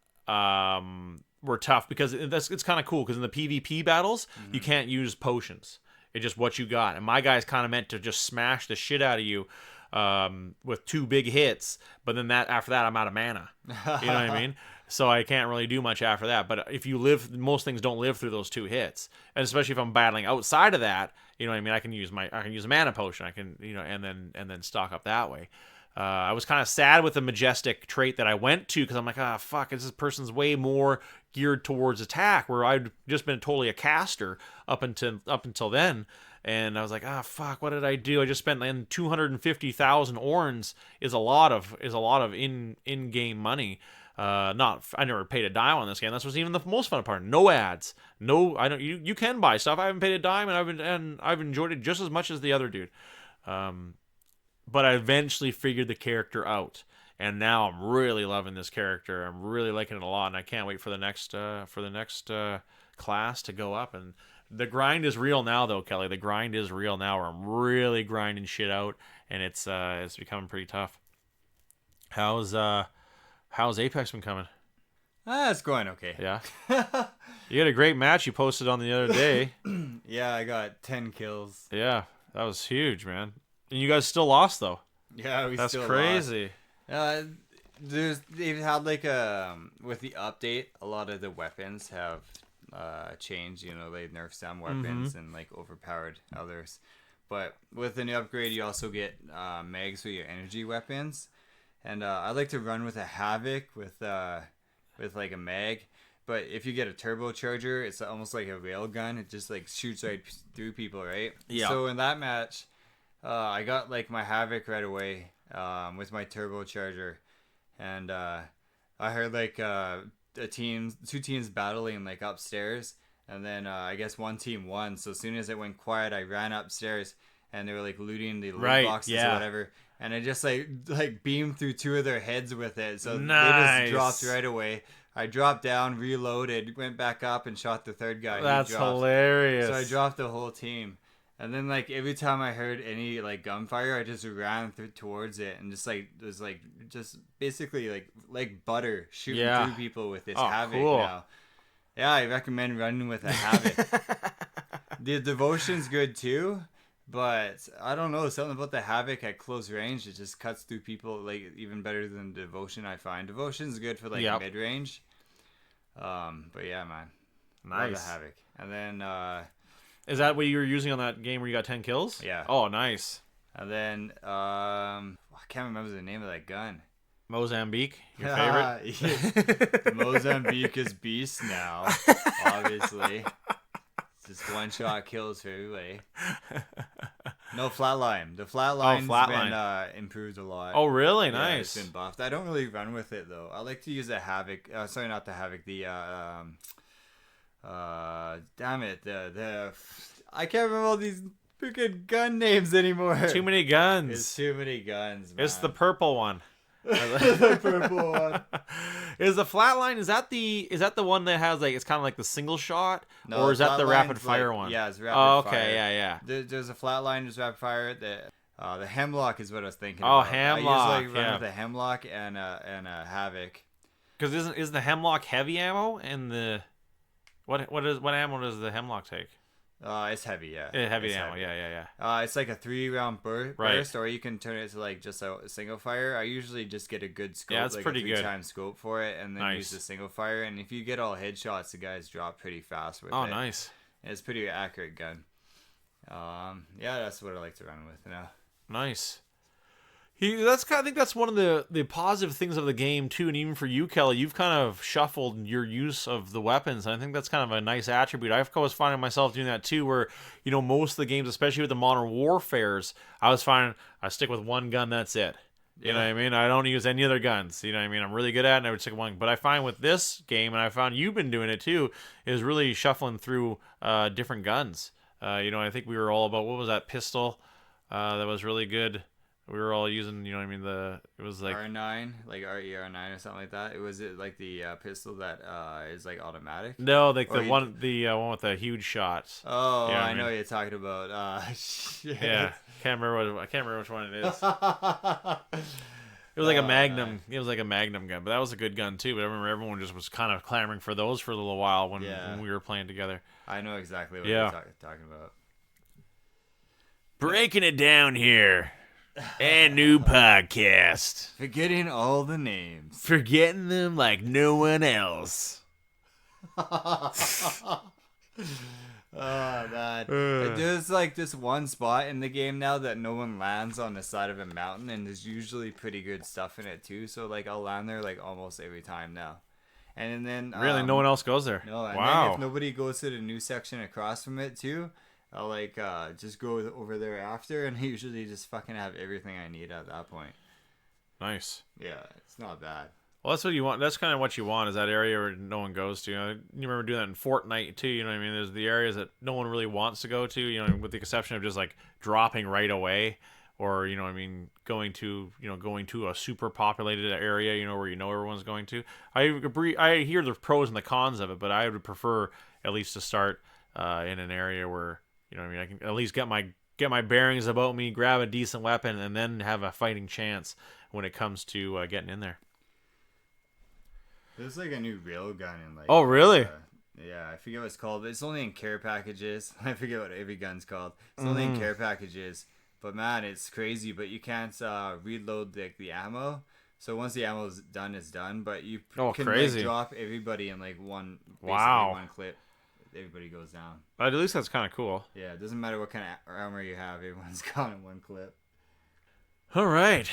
[SPEAKER 1] were tough, because it's kind of cool, because in the PvP battles, you can't use potions. It's just what you got. And my guy's kind of meant to just smash the shit out of you with 2 big hits, but then after that I'm out of mana. You know what I mean? So I can't really do much after that. But if you live, most things don't live through those 2 hits, and especially if I'm battling outside of that, you know what I mean. I can use a mana potion. I can, and then stock up that way. I was kind of sad with the majestic trait that I went to, because I'm like, fuck, this person's way more geared towards attack, where I'd just been totally a caster up until then. And I was like, fuck, what did I do? I just spent 250,000 orns is a lot of in-game money. I never paid a dime on this game. That's what's even the most fun part. No ads. No, I don't. You can buy stuff. I haven't paid a dime, and I've enjoyed it just as much as the other dude. But I eventually figured the character out, and now I'm really loving this character. I'm really liking it a lot, and I can't wait for the next class to go up. And the grind is real now, though, Kelly. The grind is real now, where I'm really grinding shit out, and it's becoming pretty tough. How's Apex been coming?
[SPEAKER 2] It's going okay.
[SPEAKER 1] Yeah. You had a great match you posted on the other day.
[SPEAKER 2] Yeah, I got 10 kills.
[SPEAKER 1] Yeah, that was huge, man. And you guys still lost, though.
[SPEAKER 2] Yeah,
[SPEAKER 1] That's
[SPEAKER 2] still
[SPEAKER 1] crazy.
[SPEAKER 2] Lost. They've had with the update, a lot of the weapons have changed. They've nerfed some weapons and overpowered others. But with the new upgrade, you also get mags for your energy weapons. And I like to run with a Havoc with a mag. But if you get a turbocharger, it's almost like a railgun. It just shoots right through people, right?
[SPEAKER 1] Yeah.
[SPEAKER 2] So in that match, I got my Havoc right away with my turbocharger, and I heard two teams battling battling and then I guess one team won. So as soon as it went quiet, I ran upstairs, and they were looting the loot boxes or whatever, and I just beamed through 2 of their heads with it. So
[SPEAKER 1] nice.
[SPEAKER 2] They just dropped right away. I dropped down, reloaded, went back up, and shot the 3rd guy.
[SPEAKER 1] That's hilarious.
[SPEAKER 2] So I dropped the whole team. And then every time I heard any gunfire, I just ran towards it, and just was just basically like butter shooting through people with this Havoc
[SPEAKER 1] cool.
[SPEAKER 2] now. Yeah, I recommend running with a Havoc. The Devotion's good too, but I don't know, something about the Havoc at close range, it just cuts through people even better than Devotion. I find Devotion's good for mid range. But yeah, man,
[SPEAKER 1] nice.
[SPEAKER 2] Love the Havoc. And then
[SPEAKER 1] is that what you were using on that game where you got 10 kills?
[SPEAKER 2] Yeah.
[SPEAKER 1] Oh, nice.
[SPEAKER 2] And then I can't remember the name of that gun.
[SPEAKER 1] Mozambique, your favorite?
[SPEAKER 2] The Mozambique is beast now, obviously. Just one-shot kills for everybody. No, Flatline. The Flatline's been improved a lot.
[SPEAKER 1] Oh, really?
[SPEAKER 2] Yeah,
[SPEAKER 1] nice.
[SPEAKER 2] It's been buffed. I don't really run with it, though. I like to use a Havoc. Sorry, not the Havoc. The damn it, I can't remember all these freaking gun names anymore.
[SPEAKER 1] Too many guns.
[SPEAKER 2] It's too many guns, man.
[SPEAKER 1] It's the purple one.
[SPEAKER 2] The purple one.
[SPEAKER 1] Is the Flatline, is that the one that has it's kind of like the single shot?
[SPEAKER 2] No,
[SPEAKER 1] or is that the rapid fire one?
[SPEAKER 2] Yeah, it's rapid fire.
[SPEAKER 1] Okay, yeah.
[SPEAKER 2] There's a Flatline, there's rapid fire. The Hemlock is what I was thinking
[SPEAKER 1] about.
[SPEAKER 2] Hemlock. I usually run with a Hemlock and a Havoc.
[SPEAKER 1] Because isn't the Hemlock heavy ammo, and the what ammo does the Hemlock take?
[SPEAKER 2] It's heavy, yeah.
[SPEAKER 1] Heavy ammo, yeah.
[SPEAKER 2] It's like a 3-round burst, or you can turn it to just a single fire. I usually just get a good scope,
[SPEAKER 1] yeah, it's pretty
[SPEAKER 2] a 3-time scope for it, and then use the single fire. And if you get all headshots, the guys drop pretty fast with it.
[SPEAKER 1] Oh, nice.
[SPEAKER 2] And it's a pretty accurate gun. Yeah, that's what I like to run with now.
[SPEAKER 1] Nice. I think that's one of the positive things of the game too, and even for you, Kelly, you've kind of shuffled your use of the weapons. And I think that's kind of a nice attribute. I've always finding myself doing that too, where most of the games, especially with the Modern Warfares, I was finding I stick with one gun, that's it. You know what I mean? I don't use any other guns. You know what I mean? I'm really good at it, and I would stick with one. But I find with this game, and I found you've been doing it too, is really shuffling through different guns. I think we were all about, what was that pistol that was really good? We were all using, it was like
[SPEAKER 2] R9, like RER9 or something like that. Was it like the pistol that is automatic?
[SPEAKER 1] No, like the one with the huge shots.
[SPEAKER 2] Oh, I know what you're talking about. Shit.
[SPEAKER 1] Yeah, I can't remember which one it is. It was like a Magnum. It was like a Magnum gun, but that was a good gun too. But I remember everyone just was kind of clamoring for those for a little while when we were playing together.
[SPEAKER 2] I know exactly what you're talking about.
[SPEAKER 1] Breaking it down here. And new podcast.
[SPEAKER 2] Forgetting all the names.
[SPEAKER 1] Forgetting them like no one else.
[SPEAKER 2] Oh man, there's like this one spot in the game now that no one lands on the side of a mountain, and there's usually pretty good stuff in it too. So like I'll land there like almost every time now. And then
[SPEAKER 1] really, no one else goes there.
[SPEAKER 2] No, and
[SPEAKER 1] wow.
[SPEAKER 2] then if nobody goes to the new section across from it too, I'll like just go over there after, and I usually just fucking have everything I need at that point.
[SPEAKER 1] Nice.
[SPEAKER 2] Yeah, it's not bad.
[SPEAKER 1] Well, that's what you want. That's kind of what you want, is that area where no one goes to. You remember doing that in Fortnite too. You know what I mean? There's the areas that no one really wants to go to. With the exception of just like dropping right away, or going to a super populated area. Where everyone's going to. I hear the pros and the cons of it, but I would prefer at least to start in an area where I can at least get my bearings about me, grab a decent weapon, and then have a fighting chance when it comes to getting in there.
[SPEAKER 2] There's like a new railgun in like.
[SPEAKER 1] Oh really?
[SPEAKER 2] Yeah, I forget what it's called. It's only in care packages. I forget what every gun's called. It's only in care packages. But man, it's crazy. But you can't reload the ammo. So once the ammo's done, it's done. But you can like, drop everybody in like one.
[SPEAKER 1] Wow.
[SPEAKER 2] One clip. Everybody goes down.
[SPEAKER 1] But at least that's kind of cool.
[SPEAKER 2] Yeah, it doesn't matter what kind of armor you have. Everyone's gone in one clip.
[SPEAKER 1] All right,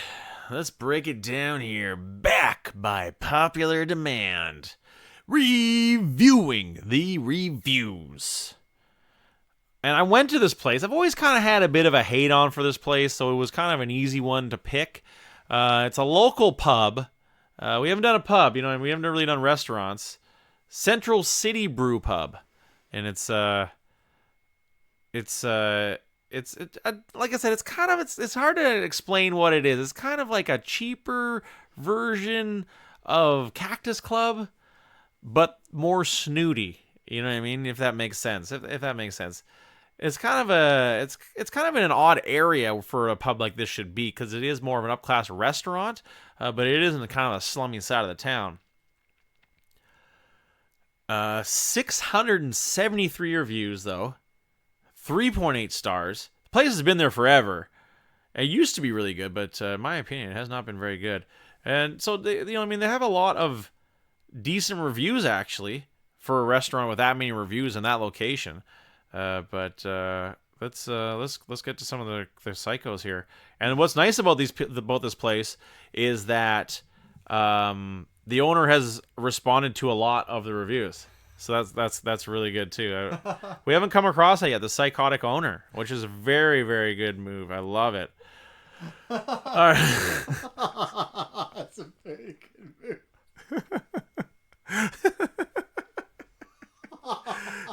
[SPEAKER 1] let's break it down here. Back by popular demand. Reviewing the reviews. And I went to this place. I've always kind of had a bit of a hate on for this place, so it was kind of an easy one to pick. It's a local pub. We haven't done a pub, we haven't really done restaurants. Central City Brew Pub. And it's like I said, it's hard to explain what it is. It's kind of like a cheaper version of Cactus Club, but more snooty. You know what I mean? If that makes sense. If that makes sense. It's kind of it's kind of in an odd area for a pub like this should be, because it is more of an upclass restaurant, but it is in kind of a slummy side of the town. 673 reviews though. 3.8 stars. The place has been there forever. It used to be really good, but in my opinion, it has not been very good. And so they have a lot of decent reviews actually for a restaurant with that many reviews in that location. But let's get to some of the psychos here. And what's nice about this place is that the owner has responded to a lot of the reviews. So that's really good too. We haven't come across that yet, the psychotic owner, which is a very, very good move. I love it. All right.
[SPEAKER 2] That's a very good move.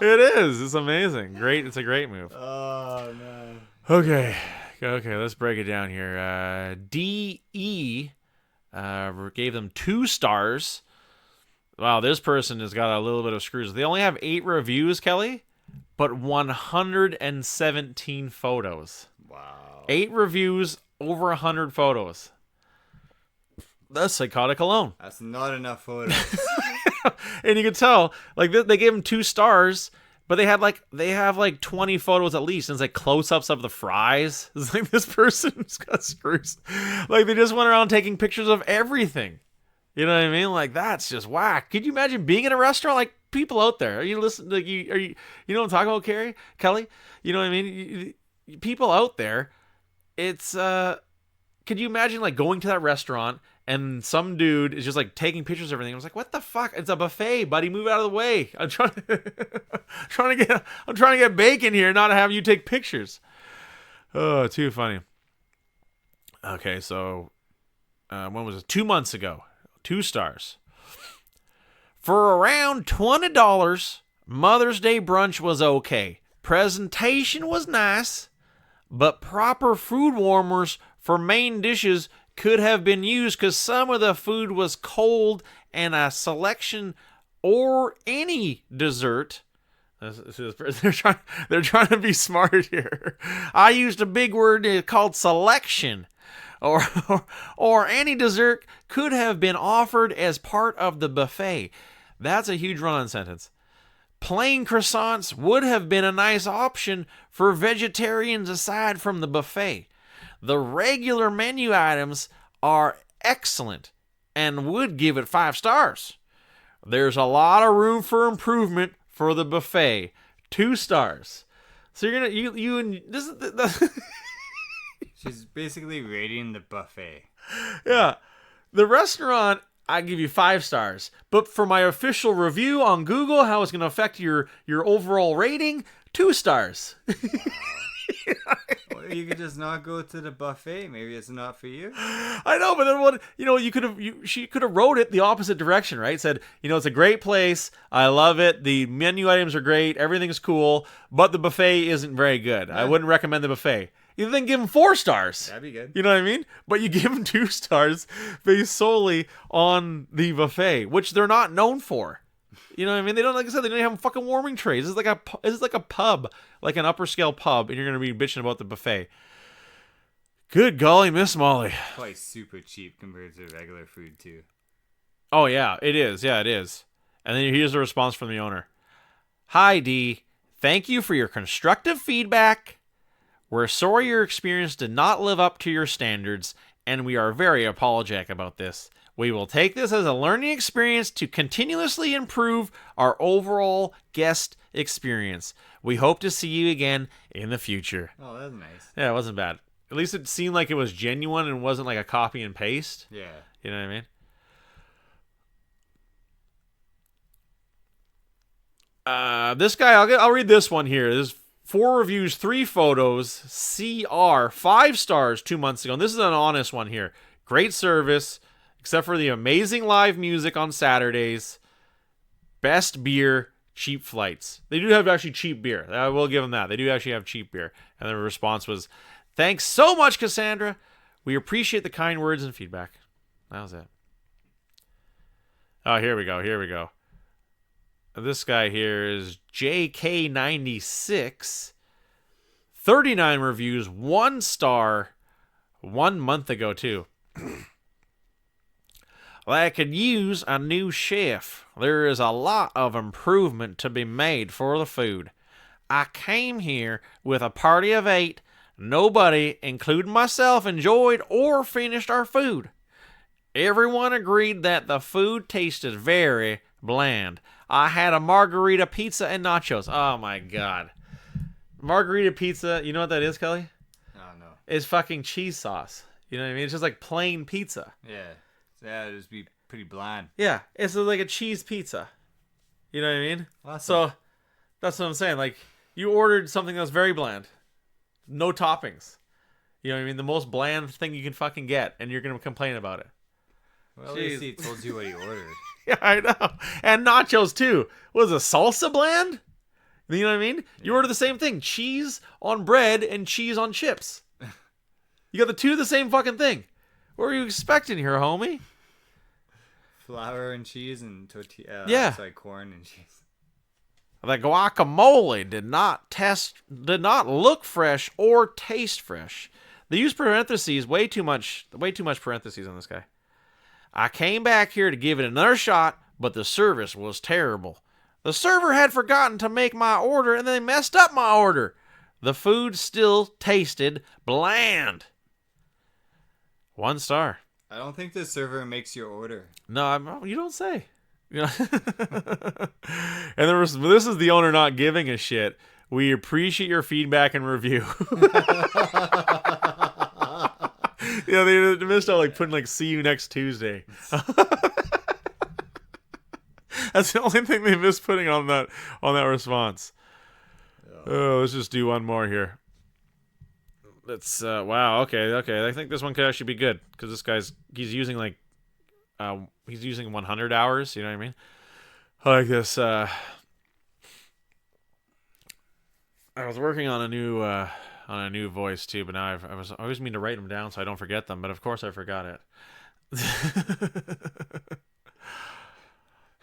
[SPEAKER 1] It is. It's amazing. Great. It's a great move.
[SPEAKER 2] Oh man.
[SPEAKER 1] Okay. Let's break it down here. DE gave them 2 stars. Wow, this person has got a little bit of screws. They only have 8 reviews, Kelly, but 117 photos.
[SPEAKER 2] Wow.
[SPEAKER 1] 8 reviews, over 100 photos. That's psychotic alone.
[SPEAKER 2] That's not enough photos.
[SPEAKER 1] And you can tell, like, they gave them 2 stars, but they have like 20 photos at least, and it's like close-ups of the fries. It's like this person's got screws. Like, they just went around taking pictures of everything. You know what I mean? Like, that's just whack. Could you imagine being in a restaurant? Like, people out there, are you listening? Like, you know what I'm talking about, Kelly? You know what I mean? People out there. It's could you imagine like going to that restaurant and some dude is just like taking pictures of everything? I was like, what the fuck? It's a buffet, buddy. Move out of the way. I'm trying to get bacon here, not have you take pictures. Oh, too funny. Okay, so when was it? 2 months ago. 2 stars. For around $20, Mother's Day brunch was okay. Presentation was nice, but proper food warmers for main dishes could have been used because some of the food was cold, and a selection or any dessert. They're trying to be smart here. I used a big word called selection. Or any dessert could have been offered as part of the buffet. That's a huge run-on sentence. Plain croissants would have been a nice option for vegetarians aside from the buffet. The regular menu items are excellent and would give it 5 stars. There's a lot of room for improvement for the buffet. 2 stars. So you're gonna you and this is the
[SPEAKER 2] She's basically rating the buffet.
[SPEAKER 1] yeah, the restaurant I give you 5 stars, but for my official review on Google, how it's gonna affect your overall rating, 2 stars.
[SPEAKER 2] Well, you could just not go to the buffet. Maybe it's not for you.
[SPEAKER 1] I know, but then what? She could have wrote it the opposite direction, right? Said, it's a great place. I love it. The menu items are great. Everything's cool, but the buffet isn't very good. I wouldn't recommend the buffet. You then give them 4 stars.
[SPEAKER 2] That'd be good.
[SPEAKER 1] You know what I mean? But you give them 2 stars based solely on the buffet, which they're not known for. You know what I mean? They don't, like I said, they don't have fucking warming trays. This is like a pub, like an upper scale pub, and you're gonna be bitching about the buffet. Good golly, Miss Molly.
[SPEAKER 2] Probably super cheap compared to regular food too.
[SPEAKER 1] Oh yeah, it is. Yeah, it is. And then here's the response from the owner. Hi D, thank you for your constructive feedback. We're sorry your experience did not live up to your standards, and we are very apologetic about this. We will take this as a learning experience to continuously improve our overall guest experience. We hope to see you again in the future.
[SPEAKER 2] Oh, that's nice.
[SPEAKER 1] Yeah, it wasn't bad. At least it seemed like it was genuine and wasn't like a copy and paste.
[SPEAKER 2] Yeah.
[SPEAKER 1] You know what I mean? This guy, I'll read this one here. This is 4 reviews, 3 photos, CR, 5 stars 2 months ago. And this is an honest one here. Great service. Except for the amazing live music on Saturdays, best beer, cheap flights. They do have actually cheap beer. I will give them that. They do actually have cheap beer. And the response was, thanks so much, Cassandra. We appreciate the kind words and feedback. That was it. Oh, here we go. This guy here is JK96. 39 reviews, 1 star, 1 month ago, too. I could use a new chef. There is a lot of improvement to be made for the food. I came here with a party of 8. Nobody, including myself, enjoyed or finished our food. Everyone agreed that the food tasted very bland. I had a margarita pizza and nachos. Oh my god. Margarita pizza, you know what that is, Kelly?
[SPEAKER 2] Oh, no.
[SPEAKER 1] It's fucking cheese sauce. You know what I mean? It's just like plain pizza.
[SPEAKER 2] Yeah. Yeah, it'd just be pretty bland.
[SPEAKER 1] Yeah, it's like a cheese pizza. You know what I mean?
[SPEAKER 2] Awesome.
[SPEAKER 1] So that's what I'm saying. Like, you ordered something that's very bland, no toppings. You know what I mean? The most bland thing you can fucking get, and you're gonna complain about it.
[SPEAKER 2] Well, at least he told you what he ordered.
[SPEAKER 1] Yeah, I know. And nachos too. What is a salsa bland? You know what I mean? Yeah. You order the same thing: cheese on bread and cheese on chips. You got the 2 of the same fucking thing. What were you expecting here, homie?
[SPEAKER 2] Flour and cheese and tortilla. Corn and cheese.
[SPEAKER 1] The guacamole did not look fresh or taste fresh. They use parentheses, way too much parentheses on this guy. I came back here to give it another shot, but the service was terrible. The server had forgotten to make my order, and they messed up my order. The food still tasted bland. 1 star.
[SPEAKER 2] I don't think the server makes your order.
[SPEAKER 1] No, you don't say. And this is the owner not giving a shit. We appreciate your feedback and review. Yeah, they missed out like putting like "see you next Tuesday." That's the only thing they missed putting on that response. Oh, let's just do one more here. Let's wow, okay. I think this one could actually be good because this he's using 100 hours. You know what I mean? I like this. I was working on a new voice too, but now I always mean to write them down so I don't forget them. But of course I forgot it.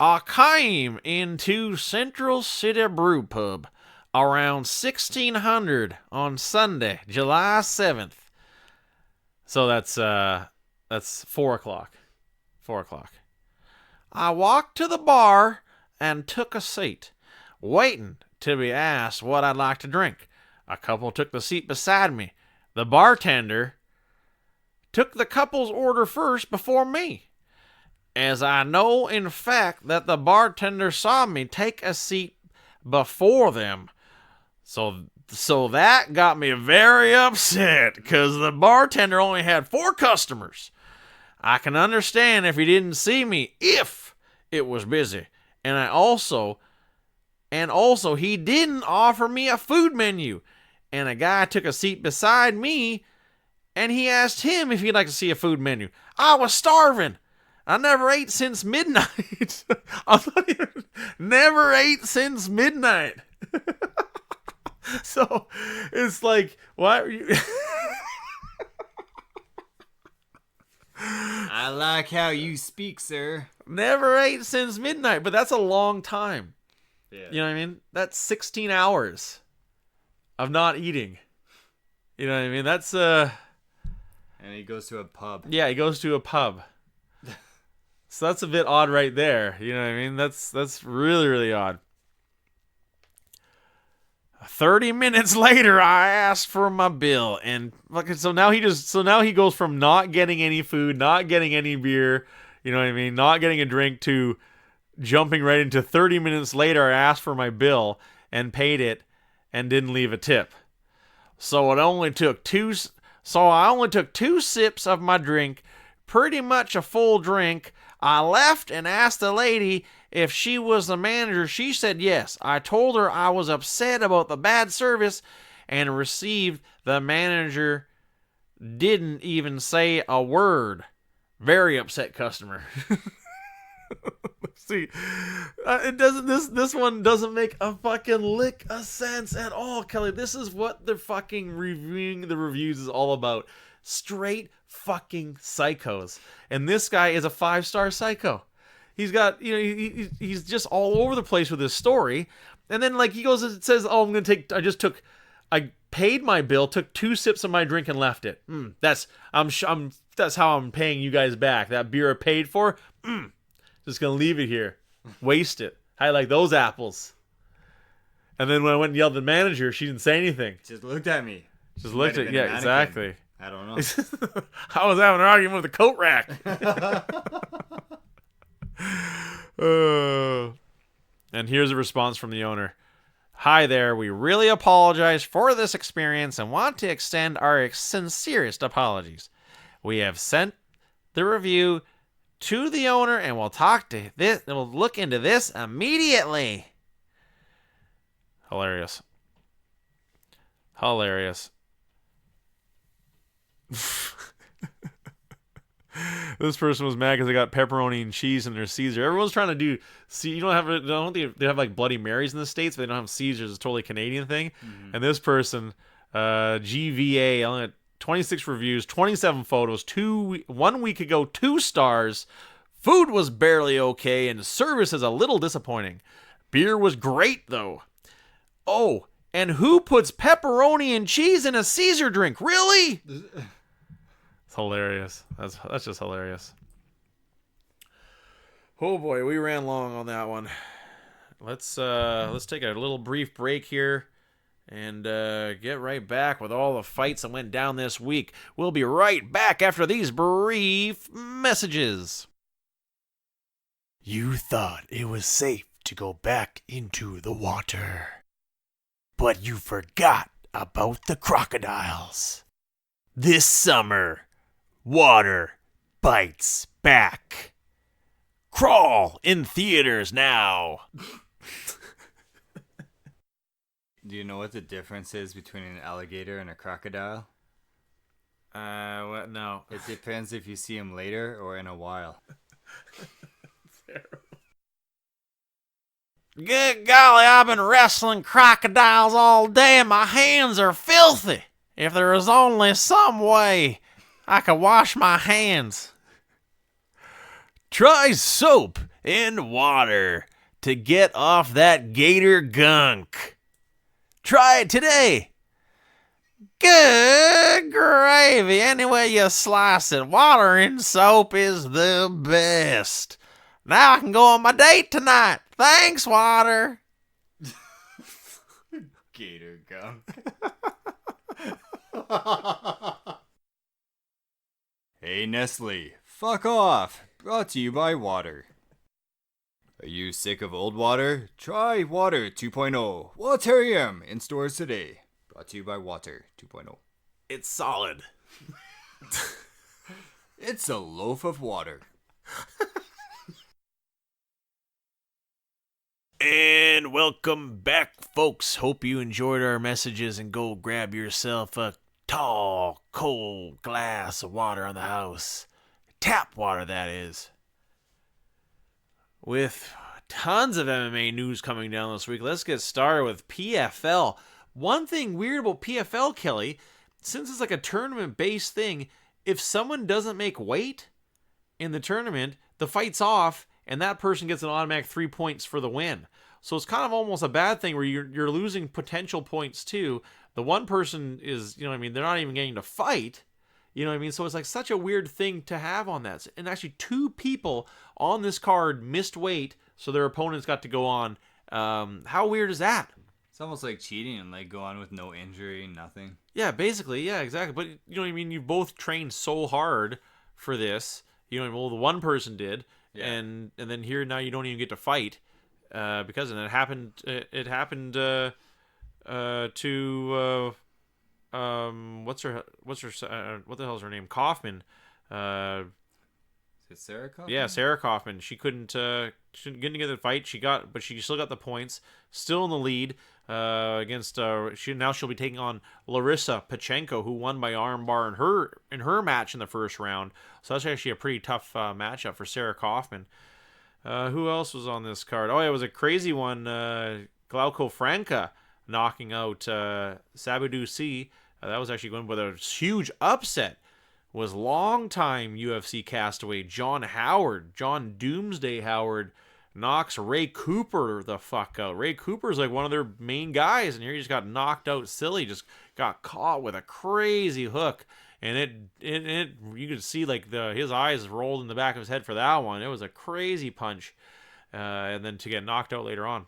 [SPEAKER 1] I came into Central City Brew Pub around 1600 on Sunday, July 7th. So that's 4 o'clock. 4 o'clock. I walked to the bar and took a seat, waiting to be asked what I'd like to drink. A couple took the seat beside me. The bartender took the couple's order first before me, as I know in fact that the bartender saw me take a seat before them. So that got me very upset because the bartender only had 4 customers. I can understand if he didn't see me if it was busy. And also he didn't offer me a food menu. And a guy took a seat beside me and he asked him if he'd like to see a food menu. I was starving. I never ate since midnight. Never ate since midnight. So it's like, why are you?
[SPEAKER 2] I like how you speak, sir.
[SPEAKER 1] Never ate since midnight, but that's a long time.
[SPEAKER 2] Yeah.
[SPEAKER 1] You know what I mean? That's 16 hours of not eating. You know what I mean? That's
[SPEAKER 2] And he goes to a pub.
[SPEAKER 1] Yeah, he goes to a pub. So that's a bit odd right there. You know what I mean? That's really, really odd. 30 minutes later, I asked for my bill, and so now he goes from not getting any food, not getting any beer, you know what I mean, not getting a drink, to jumping right into 30 minutes later. I asked for my bill and paid it, and didn't leave a tip. So I only took two sips of my drink, pretty much a full drink. I left and asked the lady if she was the manager. She said yes. I told her I was upset about the bad service and received. The manager didn't even say a word. Very upset customer. See, it doesn't. This one doesn't make a fucking lick of sense at all, Kelly. This is what the fucking reviewing the reviews is all about. Straight fucking psychos, and this guy is a 5-star psycho. He's got, he's just all over the place with his story, and then like he goes and says, "Oh, I paid my bill, took 2 sips of my drink, and left it. That's how I'm paying you guys back. That beer I paid for. Just gonna leave it here, waste it. I like those apples." And then when I went and yelled at the manager, she didn't say anything.
[SPEAKER 2] Just looked at me.
[SPEAKER 1] Just looked at, yeah, exactly.
[SPEAKER 2] I don't know.
[SPEAKER 1] I was having an argument with the coat rack. And here's a response from the owner. "Hi there, we really apologize for this experience and want to extend our sincerest apologies. We have sent the review to the owner and we'll look into this immediately." Hilarious. This person was mad because they got pepperoni and cheese in their Caesar. Everyone's trying to do. See, I don't think they have like Bloody Marys in the States, but they don't have Caesars. It's a totally Canadian thing. Mm-hmm. And this person, GVA, only had 26 reviews, 27 photos. 1 week ago, 2 stars. Food was barely okay, and service is a little disappointing. Beer was great though. Oh, and who puts pepperoni and cheese in a Caesar drink? Really? It's hilarious. That's just hilarious. Oh boy, we ran long on that one. Let's take a little brief break here and get right back with all the fights that went down this week. We'll be right back after these brief messages.
[SPEAKER 3] You thought it was safe to go back into the water, but you forgot about the crocodiles. This summer, water bites back. Crawl in theaters now.
[SPEAKER 2] Do you know what the difference is between an alligator and a crocodile?
[SPEAKER 1] What? No.
[SPEAKER 2] It depends if you see them later or in a while.
[SPEAKER 1] Good golly, I've been wrestling crocodiles all day and my hands are filthy. If there was only some way I could wash my hands. Try soap and water to get off that gator gunk. Try it today. Good gravy. Any way you slice it, water and soap is the best. Now I can go on my date tonight. Thanks, water.
[SPEAKER 2] Gator gunk. Hey Nestle, fuck off. Brought to you by water. Are you sick of old water? Try Water 2.0. Waterium in stores today. Brought to you by Water 2.0.
[SPEAKER 3] It's solid.
[SPEAKER 2] It's a loaf of water.
[SPEAKER 3] And welcome back, folks. Hope you enjoyed our messages and go grab yourself a tall, cold glass of water on the house. Tap water, that is. With tons of MMA news coming down this week, let's get started with PFL. One thing weird about PFL, Kelly, since it's like a tournament-based thing, if someone doesn't make weight in the tournament, the fight's off, and that person gets an automatic 3 points for the win. So it's kind of almost a bad thing where you're losing potential points too. The one person is, they're not even getting to fight. You know what I mean? So it's like such a weird thing to have on that. And actually 2 people on this card missed weight, so their opponents got to go on. How weird is that?
[SPEAKER 2] It's almost like cheating and like go on with no injury, nothing.
[SPEAKER 1] Yeah, basically, yeah, exactly. But you know what I mean? You both trained so hard for this. Well, the one person did. Yeah. And then here now you don't even get to fight because it happened. It happened to what the hell's her name? Kaufman.
[SPEAKER 2] Is it Sarah Kaufman?
[SPEAKER 1] Yeah, Sarah Kaufman. She couldn't get the fight. But she still got the points. Still in the lead against. She'll be taking on Larissa Pachenko, who won by armbar in her match in the first round. So that's actually a pretty tough matchup for Sarah Kaufman. Who else was on this card? Oh, yeah, it was a crazy one. Glauco Franca knocking out Sabadou C. That was actually going with a huge upset. Was longtime UFC castaway John Doomsday Howard knocks Ray Cooper the fuck out. Ray Cooper's like one of their main guys, and here he just got knocked out silly. Just got caught with a crazy hook, and it you could see like his eyes rolled in the back of his head for that one. It was a crazy punch, and then to get knocked out later on.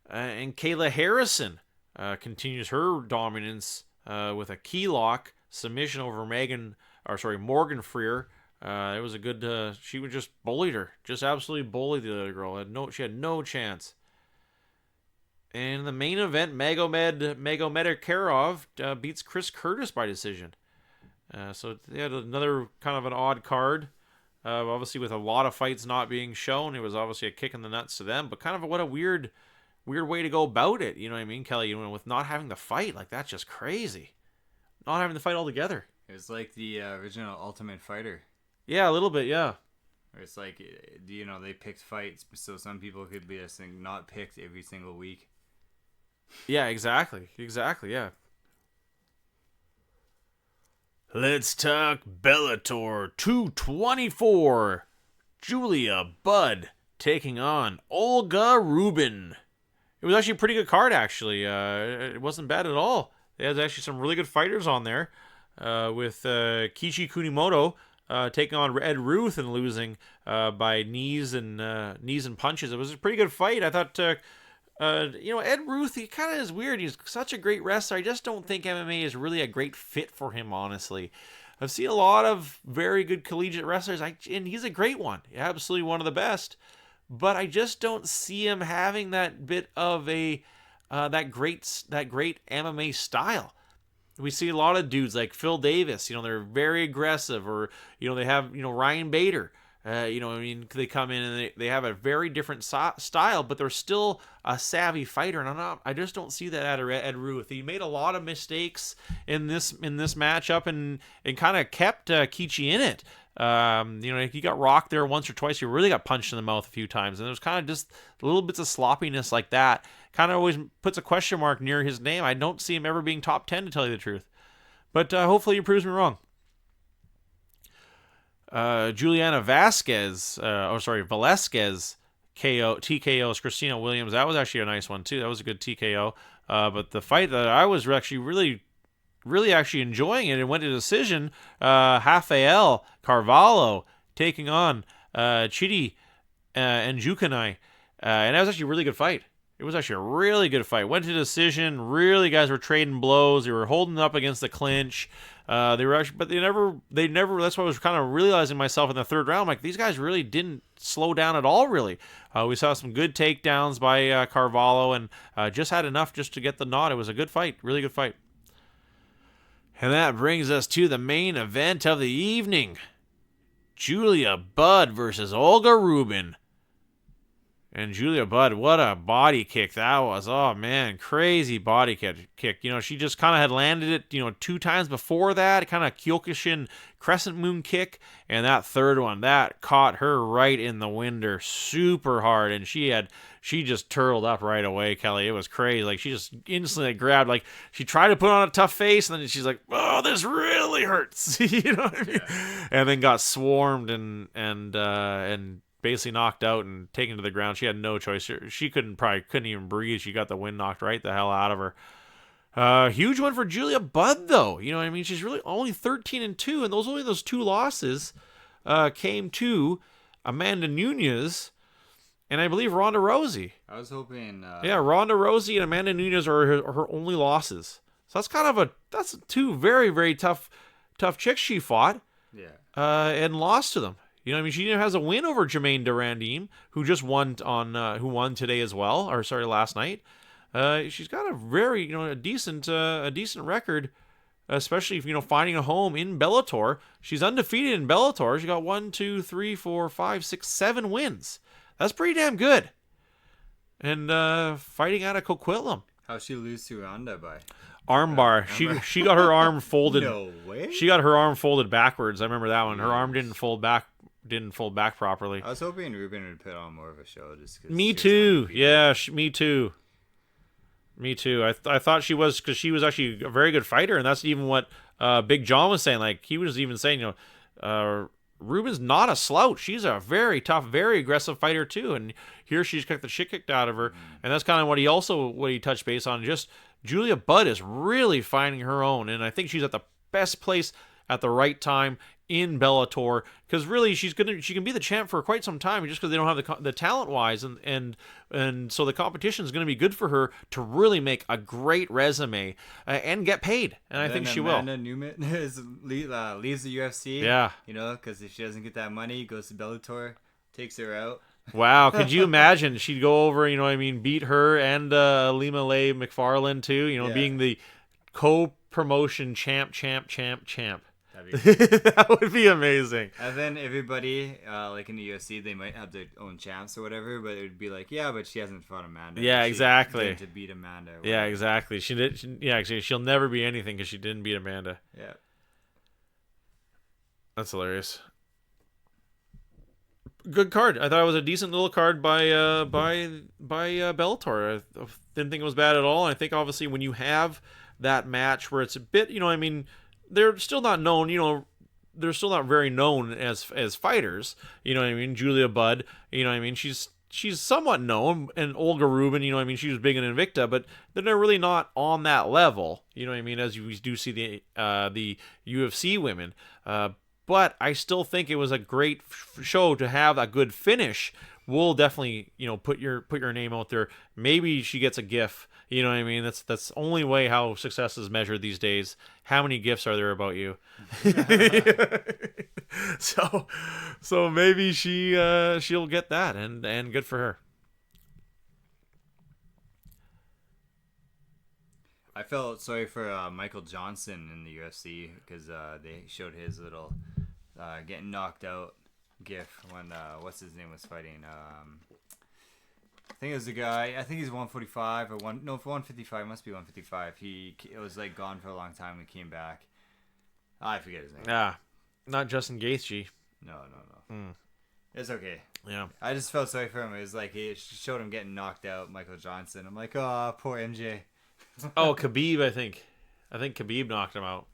[SPEAKER 1] And Kayla Harrison continues her dominance with a key lock submission over Morgan Freer. It was a good. She would just bullied her, just absolutely bullied the other girl. She had no chance. And in the main event, Magomedov beats Chris Curtis by decision. So they had another kind of an odd card. Obviously, with a lot of fights not being shown, it was obviously a kick in the nuts to them. But kind of what a weird way to go about it. You know what I mean, Kelly? With not having the fight, like that's just crazy. Not having the fight altogether.
[SPEAKER 2] It was like the original Ultimate Fighter.
[SPEAKER 1] Yeah, a little bit, yeah.
[SPEAKER 2] Where it's like, they picked fights, so some people could be not picked every single week.
[SPEAKER 1] Yeah, exactly, yeah.
[SPEAKER 3] Let's talk Bellator 224. Julia Budd taking on Olga Rubin.
[SPEAKER 1] It was actually a pretty good card, actually. It wasn't bad at all. They had actually some really good fighters on there, with Kichi Kunimoto taking on Ed Ruth and losing by knees and punches. It was a pretty good fight. I thought, Ed Ruth, he kind of is weird. He's such a great wrestler. I just don't think MMA is really a great fit for him, honestly. I've seen a lot of very good collegiate wrestlers, and he's a great one. Absolutely one of the best. But I just don't see him having that bit of that great MMA style. We see a lot of dudes like Phil Davis, they're very aggressive, or they have Ryan Bader. They come in and they have a very different style, but they're still a savvy fighter, and I just don't see that out of Ed Ruth. He made a lot of mistakes in this matchup, and kind of kept Kichi in it. He got rocked there once or twice. He really got punched in the mouth a few times, and there's kind of just little bits of sloppiness like that. Kind of always puts a question mark near his name. I don't see him ever being top 10, to tell you the truth. But hopefully he proves me wrong. Juliana Velasquez TKO's Christina Williams. That was actually a nice one too. That was a good TKO. But the fight that I was actually really actually enjoying it, went to decision. Rafael Carvalho taking on Chidi and Jukanai. And that was actually a really good fight. It was actually a really good fight. Went to decision. Really, guys were trading blows. They were holding up against the clinch. They were actually, but they never. That's what I was kind of realizing myself in the third round. Like, these guys really didn't slow down at all. Really, we saw some good takedowns by Carvalho, and just had enough just to get the nod. It was a good fight, really good fight. And that brings us to the main event of the evening: Julia Budd versus Olga Rubin. And Julia Budd, what a body kick that was. Oh, man, crazy body kick. You know, she just kind of had landed it, you know, 2 times before that, kind of Kyokushin crescent moon kick. And that third one, that caught her right in the winder super hard. And she just turtled up right away, Kelly. It was crazy. Like, she just instantly grabbed, like, she tried to put on a tough face, and then she's like, oh, this really hurts. You know what I mean? Yeah. And then got swarmed and basically knocked out and taken to the ground. She had no choice. She couldn't even breathe. She got the wind knocked right the hell out of her. Huge one for Julia Budd, though. You know what I mean? She's really only 13-2, and those 2 losses came to Amanda Nunes and I believe Ronda Rousey.
[SPEAKER 2] I was hoping.
[SPEAKER 1] Ronda Rousey and Amanda Nunes are her only losses. So that's 2 very, very tough chicks she fought.
[SPEAKER 2] Yeah.
[SPEAKER 1] And lost to them. You know what I mean? She has a win over Jermaine Durandine, who just won who won today as well, or sorry, last night. She's got a very, a decent record, especially if, finding a home in Bellator. She's undefeated in Bellator. She got 1, 2, 3, 4, 5, 6, 7 wins. That's pretty damn good. And fighting out of Coquitlam.
[SPEAKER 2] How'd she lose to Ronda by?
[SPEAKER 1] Armbar. She got her arm folded.
[SPEAKER 2] No way.
[SPEAKER 1] She got her arm folded backwards. I remember that one. Her arm didn't fold back properly.
[SPEAKER 2] I was hoping Rubin would put on more of a show.
[SPEAKER 1] Me too. Yeah, me too. Me too. I thought she was, because she was actually a very good fighter, and that's even what Big John was saying. Like, he was even saying, Rubin's not a slouch. She's a very tough, very aggressive fighter too. And here she's got the shit kicked out of her. And that's kind of what he touched base on. Just Julia Budd is really finding her own, and I think she's at the best place at the right time in Bellator, because really she can be the champ for quite some time, just because they don't have the talent wise, and so the competition is going to be good for her to really make a great resume and get paid, and I think she will.
[SPEAKER 2] Amanda Nunes leaves the UFC.
[SPEAKER 1] Yeah,
[SPEAKER 2] because if she doesn't get that money, goes to Bellator, takes her out.
[SPEAKER 1] Wow, could you imagine? She'd go over, beat her and Lima Lay McFarland too, being the co-promotion champ. That would be amazing.
[SPEAKER 2] And then everybody, like in the UFC, they might have their own champs or whatever, but it would be like, yeah, but she hasn't fought Amanda.
[SPEAKER 1] Yeah, exactly.
[SPEAKER 2] To beat Amanda.
[SPEAKER 1] Yeah, exactly. Actually, she'll never be anything because she didn't beat Amanda.
[SPEAKER 2] Yeah.
[SPEAKER 1] That's hilarious. Good card. I thought it was a decent little card by Bellator. I didn't think it was bad at all. I think obviously when you have that match where it's a bit, they're still not known, they're still not very known as fighters. Julia Budd, she's somewhat known, and Olga Rubin, she was big in Invicta, but they're really not on that level, as you do see the UFC women. But I still think it was a great show to have a good finish. We'll definitely, put your name out there. Maybe she gets a GIF. That's the only way how success is measured these days. How many GIFs are there about you? So maybe she'll get that, and good for her.
[SPEAKER 2] I felt sorry for Michael Johnson in the UFC because they showed his little getting knocked out GIF when what's his name was fighting. I think it was a guy. I think he's 145 or 155. Must be 155. It was like gone for a long time and came back. I forget his name.
[SPEAKER 1] Yeah, not Justin Gaethje.
[SPEAKER 2] No. It's okay.
[SPEAKER 1] Yeah.
[SPEAKER 2] I just felt sorry for him. It was like it showed him getting knocked out, Michael Johnson. I'm like, oh, poor MJ.
[SPEAKER 1] Oh, Khabib, I think Khabib knocked him out.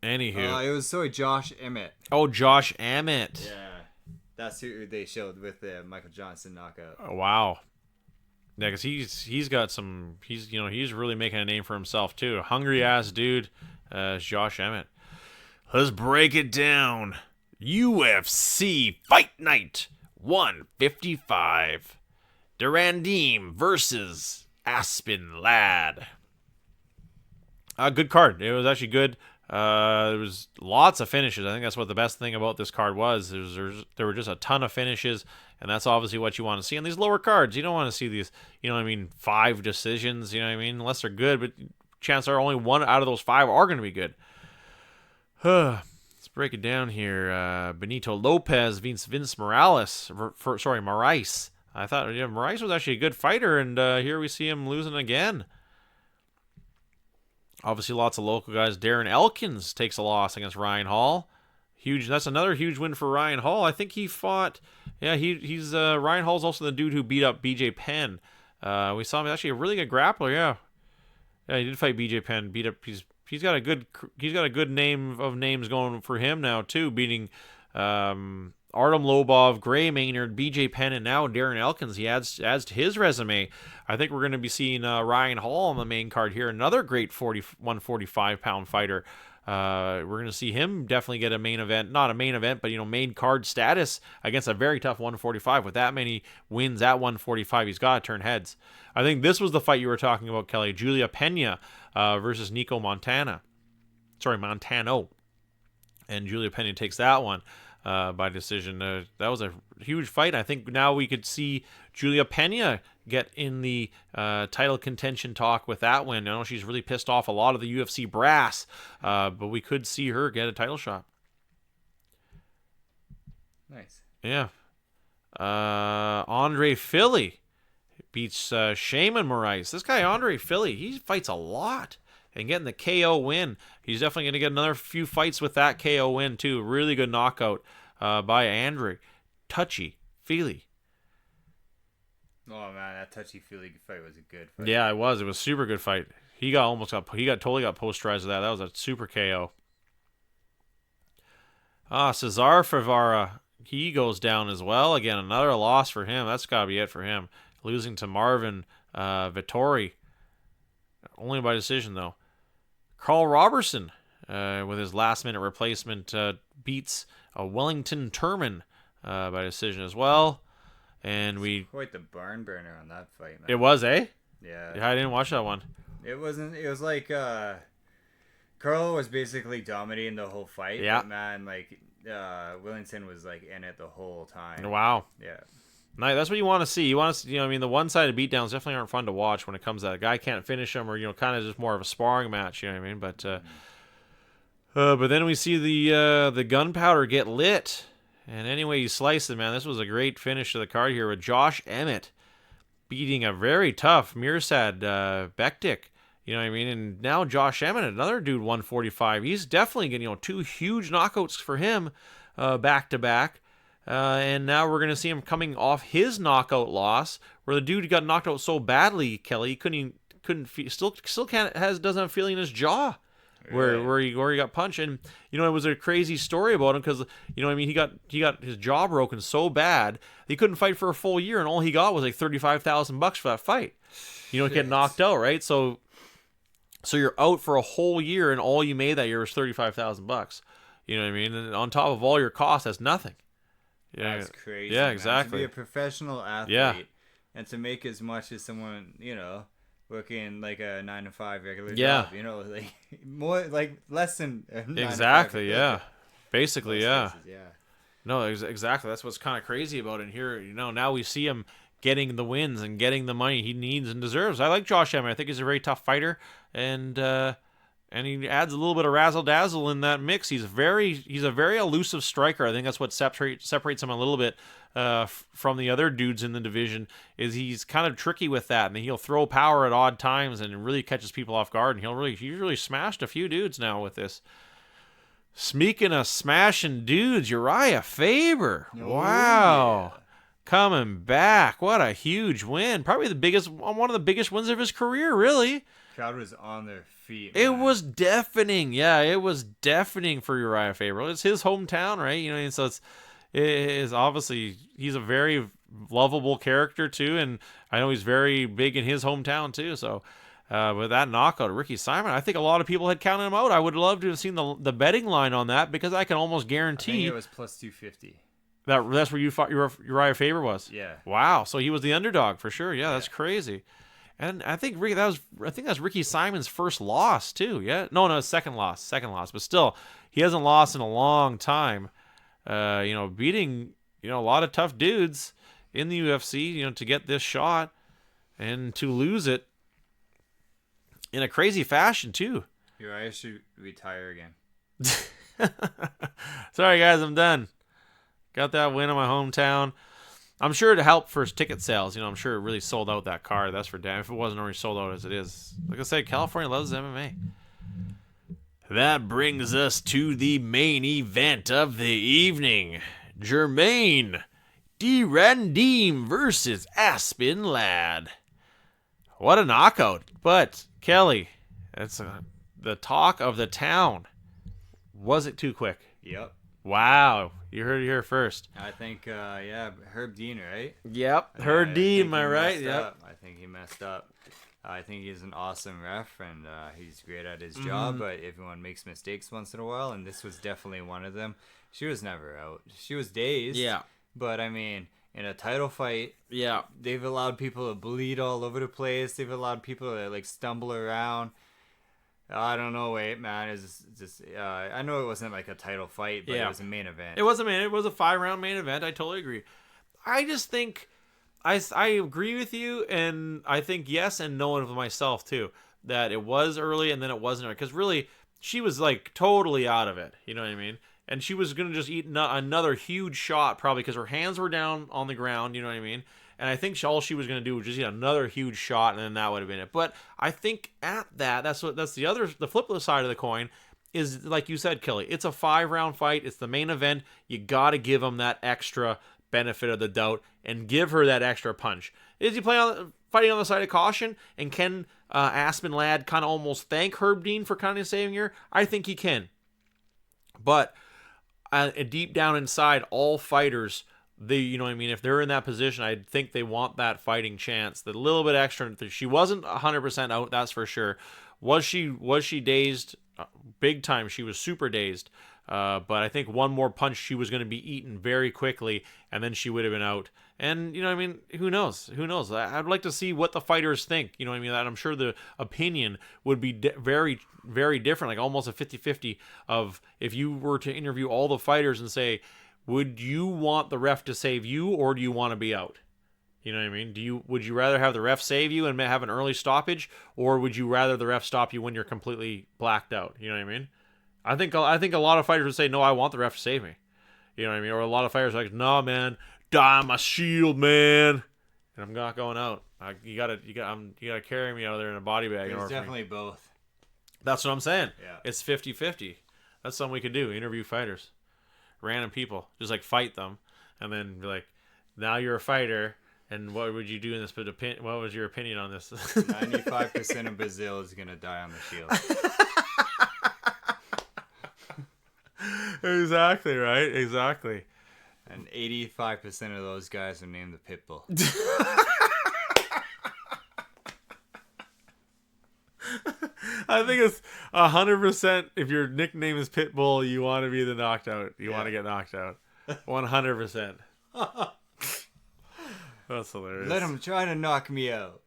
[SPEAKER 1] Anywho.
[SPEAKER 2] It was Josh Emmett.
[SPEAKER 1] Oh, Josh Emmett.
[SPEAKER 2] Yeah. That's who they showed with the Michael Johnson knockout.
[SPEAKER 1] Oh, wow. Yeah, because he's got some. He's really making a name for himself too. Hungry ass dude, Josh Emmett. Let's break it down. UFC Fight Night 155. Durandine versus Aspen Ladd. Good card. It was actually good. There was lots of finishes. I think that's what the best thing about this card was. There were just a ton of finishes, and that's obviously what you want to see. And these lower cards, you don't want to see these, 5 decisions, unless they're good, but chances are only 1 out of those 5 are going to be good. Let's break it down here. Benito Lopez, Vince Morales, Moraes. I thought Moraes was actually a good fighter, and here we see him losing again. Obviously, lots of local guys. Darren Elkins takes a loss against Ryan Hall. Huge. That's another huge win for Ryan Hall. I think he fought. Yeah, he's Ryan Hall's also the dude who beat up BJ Penn. We saw him actually a really good grappler. Yeah, he did fight BJ Penn. Beat up. He's got a good name of names going for him now too. Beating Artem Lobov, Gray Maynard, BJ Penn, and now Darren Elkins. He adds to his resume. I think we're going to be seeing Ryan Hall on the main card here. Another great 145-pound fighter. We're going to see him definitely get a main event. Not a main event, but, main card status against a very tough 145. With that many wins at 145, he's got to turn heads. I think this was the fight you were talking about, Kelly. Julia Pena versus Nico Montano. And Julia Pena takes that one by decision. That was a huge fight. I think now we could see Julia Pena get in the title contention talk with that win. I know she's really pissed off a lot of the UFC brass, but we could see her get a title shot.
[SPEAKER 2] Nice.
[SPEAKER 1] Yeah. Andre Philly beats Shaman Moraes. This guy, Andre Philly, he fights a lot. And getting the KO win. He's definitely going to get another few fights with that KO win, too. Really good knockout by Andre. Touchy-feely.
[SPEAKER 2] Oh, man, that touchy-feely fight was a good fight.
[SPEAKER 1] Yeah, it was. It was a super good fight. He totally got posterized with that. That was a super KO. Cesar Favara, he goes down as well. Again, another loss for him. That's got to be it for him. Losing to Marvin Vittori. Only by decision, though. Carl Robertson, with his last-minute replacement, beats Wellington Turman by decision as well. And
[SPEAKER 2] quite the barn burner on that fight, man.
[SPEAKER 1] It was, eh?
[SPEAKER 2] Yeah.
[SPEAKER 1] I didn't watch that one.
[SPEAKER 2] It wasn't. It was like Carl was basically dominating the whole fight.
[SPEAKER 1] Yeah.
[SPEAKER 2] But man, Wellington was in it the whole time.
[SPEAKER 1] Wow.
[SPEAKER 2] Yeah.
[SPEAKER 1] No, that's what you want to see. You want to see, the one-sided beatdowns definitely aren't fun to watch when it comes to that. A guy can't finish them, or kind of just more of a sparring match. You know what I mean? But then we see the gunpowder get lit, and anyway you slice it, man. This was a great finish to the card here with Josh Emmett beating a very tough Mirsad Bektik. You know what I mean? And now Josh Emmett, another dude, 145. He's definitely getting 2 huge knockouts for him back to back. And now we're gonna see him coming off his knockout loss, where the dude got knocked out so badly, Kelly, he doesn't have a feeling in his jaw, where he got punched. And it was a crazy story about him because he got his jaw broken so bad he couldn't fight for a full year, and all he got was like $35,000 for that fight. Get knocked out, right? So you're out for a whole year, and all you made that year was $35,000. You know what I mean? And on top of all your costs, that's nothing.
[SPEAKER 2] Yeah, that's crazy.
[SPEAKER 1] Yeah,
[SPEAKER 2] man.
[SPEAKER 1] exactly.
[SPEAKER 2] To be a professional athlete and to make as much as someone, working like a 9-to-5 regular job, more less than
[SPEAKER 1] exactly. Yeah, basically, yeah.
[SPEAKER 2] Cases, yeah.
[SPEAKER 1] No, exactly. That's what's kind of crazy about it. And here, now we see him getting the wins and getting the money he needs and deserves. I like Josh Emmett. I think he's a very tough fighter, and he adds a little bit of razzle-dazzle in that mix. He's a very elusive striker. I think that's what separates him a little bit from the other dudes in the division, is he's kind of tricky with that. And he'll throw power at odd times and really catches people off guard. And he's really smashed a few dudes now with this. Speaking of smashing dudes, Uriah Faber. Wow. Yeah. Coming back. What a huge win. Probably one of the biggest wins of his career, really.
[SPEAKER 2] Crowd was on their feet, man.
[SPEAKER 1] It was deafening. Yeah, it was deafening for Uriah Faber. It's his hometown, right? And so it is obviously, he's a very lovable character too, and I know he's very big in his hometown too. So with that knockout of Ricky Simon, I think a lot of people had counted him out. I would love to have seen the betting line on that, because I can almost guarantee
[SPEAKER 2] I think it was plus 250.
[SPEAKER 1] That's where you thought Uriah Faber was.
[SPEAKER 2] Yeah.
[SPEAKER 1] Wow. So he was the underdog for sure. Yeah, that's crazy. And I think that's Ricky Simon's first loss too. Yeah, no, second loss, but still, he hasn't lost in a long time. Beating a lot of tough dudes in the UFC, to get this shot and to lose it in a crazy fashion too.
[SPEAKER 2] I should retire again.
[SPEAKER 1] Sorry guys, I'm done. Got that win in my hometown. I'm sure it helped for his ticket sales. I'm sure it really sold out that card. That's for damn. If it wasn't already sold out as it is. Like I said, California loves MMA. That brings us to the main event of the evening. Jermaine Randim versus Aspen Ladd. What a knockout. But, Kelly, that's the talk of the town. Was it too quick?
[SPEAKER 2] Yep.
[SPEAKER 1] Wow. You heard it here first.
[SPEAKER 2] I think, Herb Dean, right?
[SPEAKER 1] Yep. Herb Dean, am I right?
[SPEAKER 2] Yep. I think he messed up. I think he's an awesome ref, and he's great at his job, but everyone makes mistakes once in a while, and this was definitely one of them. She was never out. She was dazed.
[SPEAKER 1] Yeah.
[SPEAKER 2] But, I mean, in a title fight,
[SPEAKER 1] yeah,
[SPEAKER 2] they've allowed people to bleed all over the place. They've allowed people to, stumble around. I don't know, man. It's just I know it wasn't like a title fight, but it was a main event.
[SPEAKER 1] It was a 5-round main event. I totally agree. I just think I agree with you, and I think yes and no of myself too, that it was early and then it wasn't, because really she was totally out of it. You know what I mean? And she was gonna just eat another huge shot probably because her hands were down on the ground. You know what I mean? And I think all she was going to do was just eat another huge shot, and then that would have been it. But I think at that's the flip side of the coin is, like you said, Kelly, it's a 5-round fight. It's the main event. You got to give them that extra benefit of the doubt and give her that extra punch. Is he fighting on the side of caution? And can Aspen Ladd kind of almost thank Herb Dean for kind of saving her? I think he can. But deep down inside, all fighters, if they're in that position, I think they want that fighting chance, the little bit extra. She wasn't 100% out, that's for sure. Was she dazed? Big time. She was super dazed. But I think one more punch, she was going to be eaten very quickly, and then she would have been out. And, who knows? I'd like to see what the fighters think. That I'm sure the opinion would be very, very different, like almost a 50-50 of if you were to interview all the fighters and say, would you want the ref to save you, or do you want to be out? You know what I mean? Would you rather have the ref save you and have an early stoppage, or would you rather the ref stop you when you're completely blacked out? You know what I mean? I think a lot of fighters would say, no, I want the ref to save me. You know what I mean? Or a lot of fighters are like, no, man, die my shield, man, and I'm not going out. You gotta carry me out of there in a body bag.
[SPEAKER 2] There's definitely both.
[SPEAKER 1] That's what I'm saying.
[SPEAKER 2] Yeah.
[SPEAKER 1] It's 50-50. That's something we could do. Interview fighters. Random people, just fight them, and then be like, now you're a fighter, and what would you do in this? But what was your opinion on this?
[SPEAKER 2] 95% of Brazil is gonna die on the shield.
[SPEAKER 1] Exactly right. Exactly.
[SPEAKER 2] And 85% of those guys are named the Pitbull.
[SPEAKER 1] I think it's 100%. If your nickname is Pitbull, you want to be the knocked out. You want to get knocked out. 100%. That's hilarious.
[SPEAKER 2] Let him try to knock me out.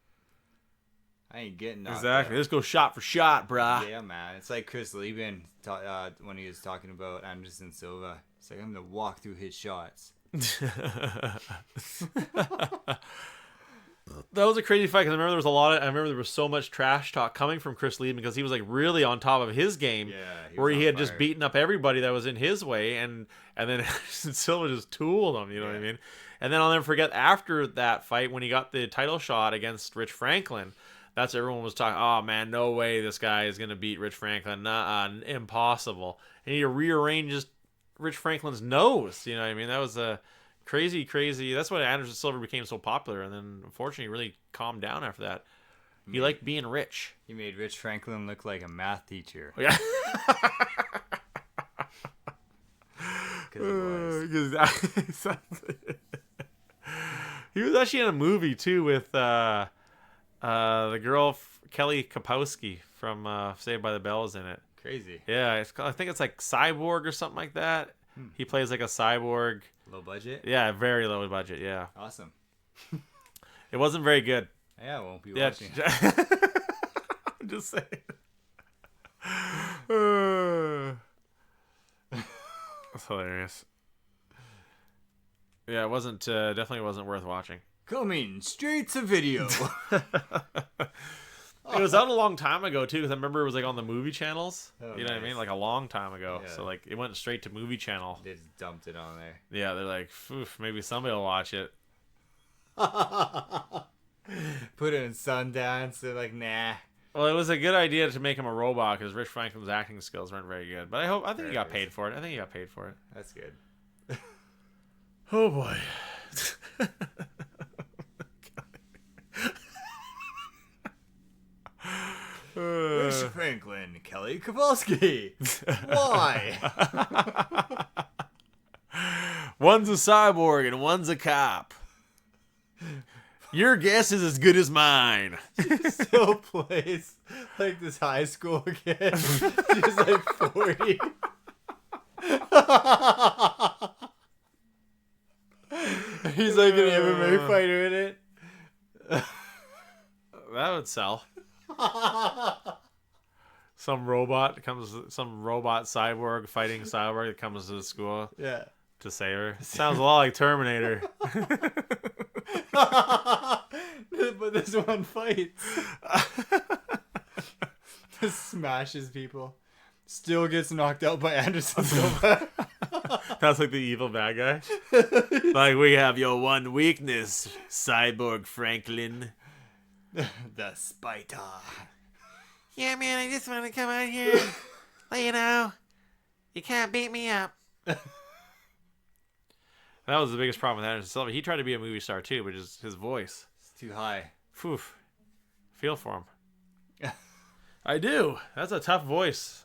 [SPEAKER 2] I ain't getting knocked
[SPEAKER 1] exactly.
[SPEAKER 2] out.
[SPEAKER 1] Let's go shot for shot, brah.
[SPEAKER 2] Yeah, man. It's like Chris Lieben when he was talking about Anderson Silva. It's like I'm gonna walk through his shots.
[SPEAKER 1] That was a crazy fight because I remember there was so much trash talk coming from Chris Lieben because he was really on top of his game, where he had just beaten up everybody that was in his way, and then Silva just tooled him. You know what I mean? And then I'll never forget after that fight when he got the title shot against Rich Franklin. That's everyone was talking. Oh man, no way this guy is gonna beat Rich Franklin. Impossible. And he rearranges Rich Franklin's nose. You know what I mean? That was a crazy. That's why Anderson Silva became so popular, and then unfortunately he really calmed down after that. He liked being rich.
[SPEAKER 2] He made Rich Franklin look like a math teacher.
[SPEAKER 1] Yeah. He was actually in a movie too with the girl Kelly Kapowski from Saved by the Bell is in it.
[SPEAKER 2] Crazy.
[SPEAKER 1] Yeah, I think it's like Cyborg or something like that. He plays like a cyborg.
[SPEAKER 2] Low budget?
[SPEAKER 1] Yeah, very low budget, yeah.
[SPEAKER 2] Awesome.
[SPEAKER 1] It wasn't very good.
[SPEAKER 2] Yeah, I won't be
[SPEAKER 1] Yeah,
[SPEAKER 2] watching.
[SPEAKER 1] I'm just saying. That's hilarious. Yeah, it wasn't definitely wasn't worth watching.
[SPEAKER 2] Coming straight to video.
[SPEAKER 1] It was out a long time ago too, because I remember it was like on the movie channels.
[SPEAKER 2] Oh,
[SPEAKER 1] you know what I mean?
[SPEAKER 2] nice.
[SPEAKER 1] Like a long time ago.
[SPEAKER 2] Yeah.
[SPEAKER 1] So like it went straight to movie channel.
[SPEAKER 2] They just dumped it on there.
[SPEAKER 1] Yeah, they're like, "Oof, maybe somebody will watch it."
[SPEAKER 2] Put it in Sundance. They're like, nah.
[SPEAKER 1] Well, it was a good idea to make him a robot because Rich Franklin's acting skills weren't very good. But I think he got paid for it. I think he got paid for it.
[SPEAKER 2] That's good.
[SPEAKER 1] Oh boy.
[SPEAKER 2] Rich Franklin, Kelly Kowalski. Why?
[SPEAKER 1] One's a cyborg and one's a cop. Your guess is as good as mine.
[SPEAKER 2] Still plays like this high school kid. She's like 40. He's like an MMA fighter in it.
[SPEAKER 1] That would sell. Some robot cyborg fighting cyborg that comes to the school
[SPEAKER 2] Yeah.
[SPEAKER 1] to save her. Sounds a lot like Terminator.
[SPEAKER 2] But this one fights. Just smashes people. Still gets knocked out by Anderson Silva.
[SPEAKER 1] That's like the evil bad guy. Like, we have your one weakness, Cyborg Franklin.
[SPEAKER 2] The Spider.
[SPEAKER 1] Yeah, man, I just want to come out here and let you know, you can't beat me up. That was the biggest problem with Anderson Silva. He tried to be a movie star too, but just his voice.
[SPEAKER 2] It's too high.
[SPEAKER 1] Phew. Feel for him. I do. That's a tough voice.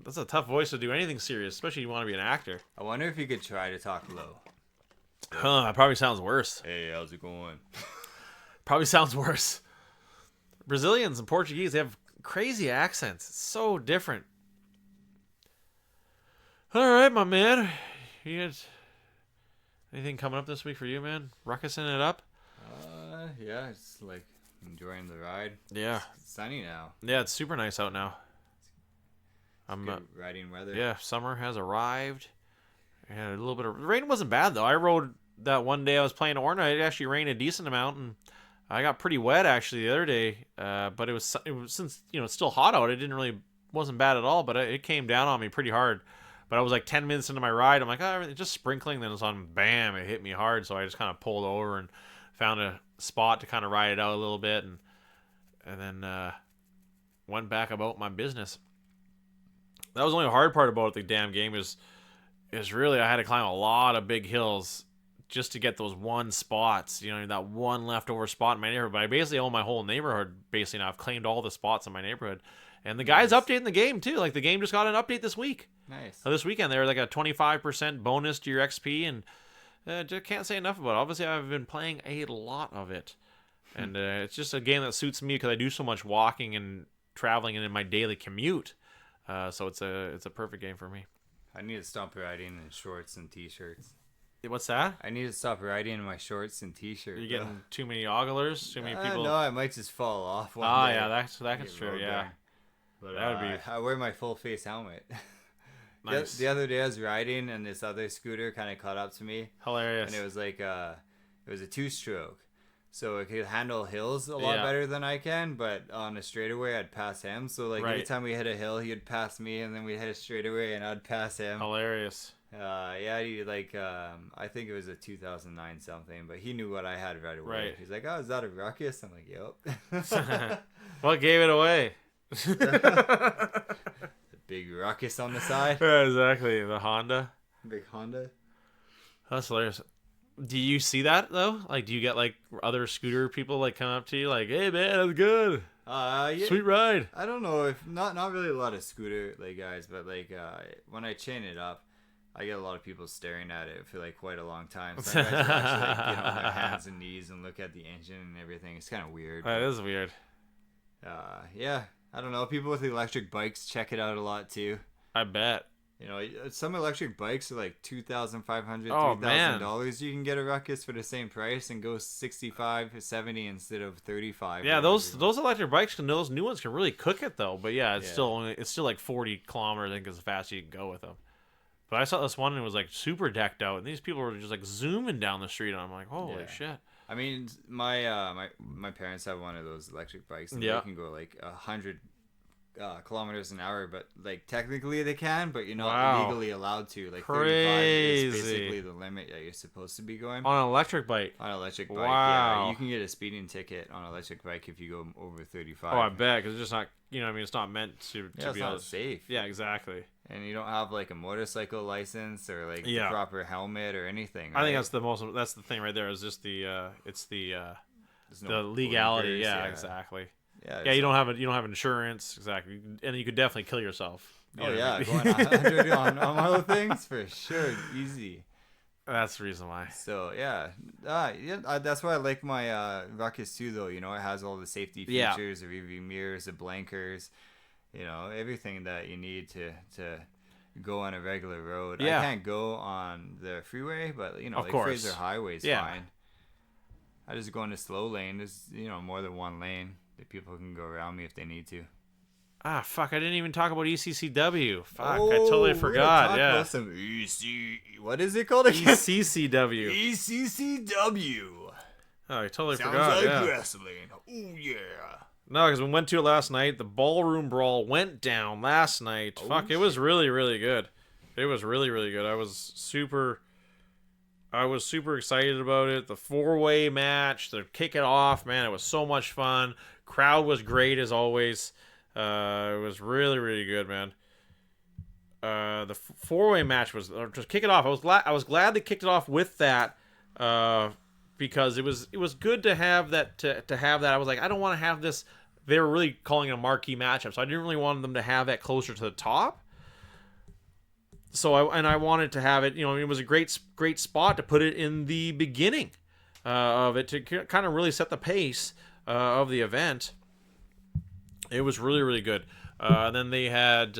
[SPEAKER 1] That's a tough voice to do anything serious, especially if you want to be an actor.
[SPEAKER 2] I wonder if you could try to talk low.
[SPEAKER 1] That probably sounds worse.
[SPEAKER 2] Hey, how's it going?
[SPEAKER 1] Probably sounds worse. Brazilians and Portuguese, they have crazy accents. It's so different. All right, my man. You got anything coming up this week for you, man? Ruckusing it up?
[SPEAKER 2] Yeah, it's like enjoying the ride.
[SPEAKER 1] Yeah.
[SPEAKER 2] It's sunny now.
[SPEAKER 1] Yeah, it's super nice out now.
[SPEAKER 2] Good riding weather.
[SPEAKER 1] Yeah, summer has arrived. And a little bit of rain wasn't bad though. I rode that one day I was playing Orna. It actually rained a decent amount, and I got pretty wet actually the other day. But it was since it's still hot out. It wasn't bad at all. But it came down on me pretty hard. But I was like 10 minutes into my ride. I'm like, it's just sprinkling. Then it's on, bam! It hit me hard. So I just kind of pulled over and found a spot to kind of ride it out a little bit, and then went back about my business. That was the only hard part about the damn game is really I had to climb a lot of big hills just to get those one spots, that one leftover spot in my neighborhood. But I basically own my whole neighborhood. Basically now I've claimed all the spots in my neighborhood. And the guy's updating the game too. Like the game just got an update this week.
[SPEAKER 2] Nice.
[SPEAKER 1] So this weekend they were like a 25% bonus to your XP, and just can't say enough about it. Obviously I've been playing a lot of it. And it's just a game that suits me because I do so much walking and traveling and in my daily commute. So it's a perfect game for me.
[SPEAKER 2] I need to stop riding in shorts and t-shirts.
[SPEAKER 1] What's that?
[SPEAKER 2] I need to stop riding in my shorts and t-shirts.
[SPEAKER 1] You're getting too many oglers, too many people.
[SPEAKER 2] No, I might just fall off one day.
[SPEAKER 1] Yeah, that's true. Yeah,
[SPEAKER 2] but
[SPEAKER 1] that would be.
[SPEAKER 2] I wear my full face helmet.
[SPEAKER 1] Nice.
[SPEAKER 2] The other day I was riding and this other scooter kind of caught up to me.
[SPEAKER 1] Hilarious.
[SPEAKER 2] And it was like it was a 2-stroke. So it could handle hills a lot better than I can, but on a straightaway I'd pass him. So like every time we hit a hill, he'd pass me, and then we'd hit a straightaway and I'd pass him.
[SPEAKER 1] Hilarious.
[SPEAKER 2] He I think it was a 2009 something, but he knew what I had right away.
[SPEAKER 1] Right.
[SPEAKER 2] He's like, "Oh, is that a ruckus?" I'm like, "Yep."
[SPEAKER 1] What gave it away?
[SPEAKER 2] The big ruckus on the side.
[SPEAKER 1] Yeah, exactly. The Honda.
[SPEAKER 2] Big Honda.
[SPEAKER 1] That's hilarious. Do you see that though? Like, do you get like other scooter people like come up to you like, "Hey man, that's good.
[SPEAKER 2] Yeah.
[SPEAKER 1] Sweet ride."
[SPEAKER 2] I don't know if not really a lot of scooter like guys, but like when I chain it up, I get a lot of people staring at it for like quite a long time. So I actually like, get on their hands and knees and look at the engine and everything. It's kind of weird.
[SPEAKER 1] That is weird.
[SPEAKER 2] Yeah, I don't know. People with electric bikes check it out a lot too.
[SPEAKER 1] I bet.
[SPEAKER 2] You know, some electric bikes are like $2,500,
[SPEAKER 1] Oh, man.
[SPEAKER 2] $3,000. You can get a Ruckus for the same price and go 65, 70 instead of 35.
[SPEAKER 1] Yeah, those electric bikes those new ones can really cook it though. But yeah, it's
[SPEAKER 2] Yeah.
[SPEAKER 1] still like 40 kilometers. I think is as fast as you can go with them. But I saw this one and it was like super decked out, and these people were just like zooming down the street, and I'm like, holy
[SPEAKER 2] Yeah.
[SPEAKER 1] shit.
[SPEAKER 2] I mean, my parents have one of those electric bikes, and
[SPEAKER 1] Yeah.
[SPEAKER 2] they can go like 100 kilometers an hour, but like technically they can, but you're not
[SPEAKER 1] Wow.
[SPEAKER 2] legally allowed to. Like 35
[SPEAKER 1] Crazy.
[SPEAKER 2] is basically the limit that you're supposed to be going
[SPEAKER 1] On an electric bike.
[SPEAKER 2] on an electric bike.
[SPEAKER 1] Wow.
[SPEAKER 2] Yeah, you can get a speeding ticket on an electric bike if you go over 35.
[SPEAKER 1] Oh, I bet, because it's just not, I mean, it's not meant to
[SPEAKER 2] Yeah, it's
[SPEAKER 1] be
[SPEAKER 2] not
[SPEAKER 1] able to.
[SPEAKER 2] safe.
[SPEAKER 1] Yeah, exactly.
[SPEAKER 2] And you don't have like a motorcycle license or like
[SPEAKER 1] Yeah.
[SPEAKER 2] the proper helmet or anything.
[SPEAKER 1] I think
[SPEAKER 2] right?
[SPEAKER 1] that's the thing right there is just it's the
[SPEAKER 2] There's no
[SPEAKER 1] legality.
[SPEAKER 2] blinkers,
[SPEAKER 1] Yeah, exactly.
[SPEAKER 2] Yeah,
[SPEAKER 1] Yeah, you don't have insurance, exactly, and you could definitely kill yourself. You
[SPEAKER 2] Oh
[SPEAKER 1] know
[SPEAKER 2] yeah,
[SPEAKER 1] what I mean?
[SPEAKER 2] going 100 on other things for sure, easy.
[SPEAKER 1] That's the reason why.
[SPEAKER 2] So yeah, that's why I like my Ruckus too. Though, you know, it has all the safety
[SPEAKER 1] Yeah.
[SPEAKER 2] features, the rearview mirrors, the blankers, you know, everything that you need to go on a regular road.
[SPEAKER 1] Yeah.
[SPEAKER 2] I can't go on the freeway, but you know,
[SPEAKER 1] Of
[SPEAKER 2] like
[SPEAKER 1] course.
[SPEAKER 2] Fraser Highway's
[SPEAKER 1] Yeah.
[SPEAKER 2] fine. I just go in the slow lane. There's more than one lane that people can go around me if they need to.
[SPEAKER 1] Ah, fuck! I didn't even talk about ECCW. Fuck, I
[SPEAKER 2] Oh,
[SPEAKER 1] totally
[SPEAKER 2] we're gonna
[SPEAKER 1] forgot.
[SPEAKER 2] talk
[SPEAKER 1] Yeah,
[SPEAKER 2] about some what is it called again?
[SPEAKER 1] ECCW.
[SPEAKER 2] ECCW.
[SPEAKER 1] Oh, I totally
[SPEAKER 2] Sounds
[SPEAKER 1] forgot.
[SPEAKER 2] like
[SPEAKER 1] Yeah.
[SPEAKER 2] wrestling. Oh yeah.
[SPEAKER 1] No, because we went to it last night. The ballroom brawl went down last night.
[SPEAKER 2] Oh,
[SPEAKER 1] Fuck, it was really, really good. It was really, really good. I was super excited about it. The 4-way match, to kick it off, man, it was so much fun. Crowd was great as always. It was really, really good, man. The 4-way match was just kick it off. I was glad they kicked it off with that. Because it was good to have that to have that. I was like, I don't want to have this. They were really calling it a marquee matchup, so I didn't really want them to have that closer to the top. So I wanted to have it. It was a great spot to put it in the beginning of it to kind of really set the pace of the event. It was really, really good. And then they had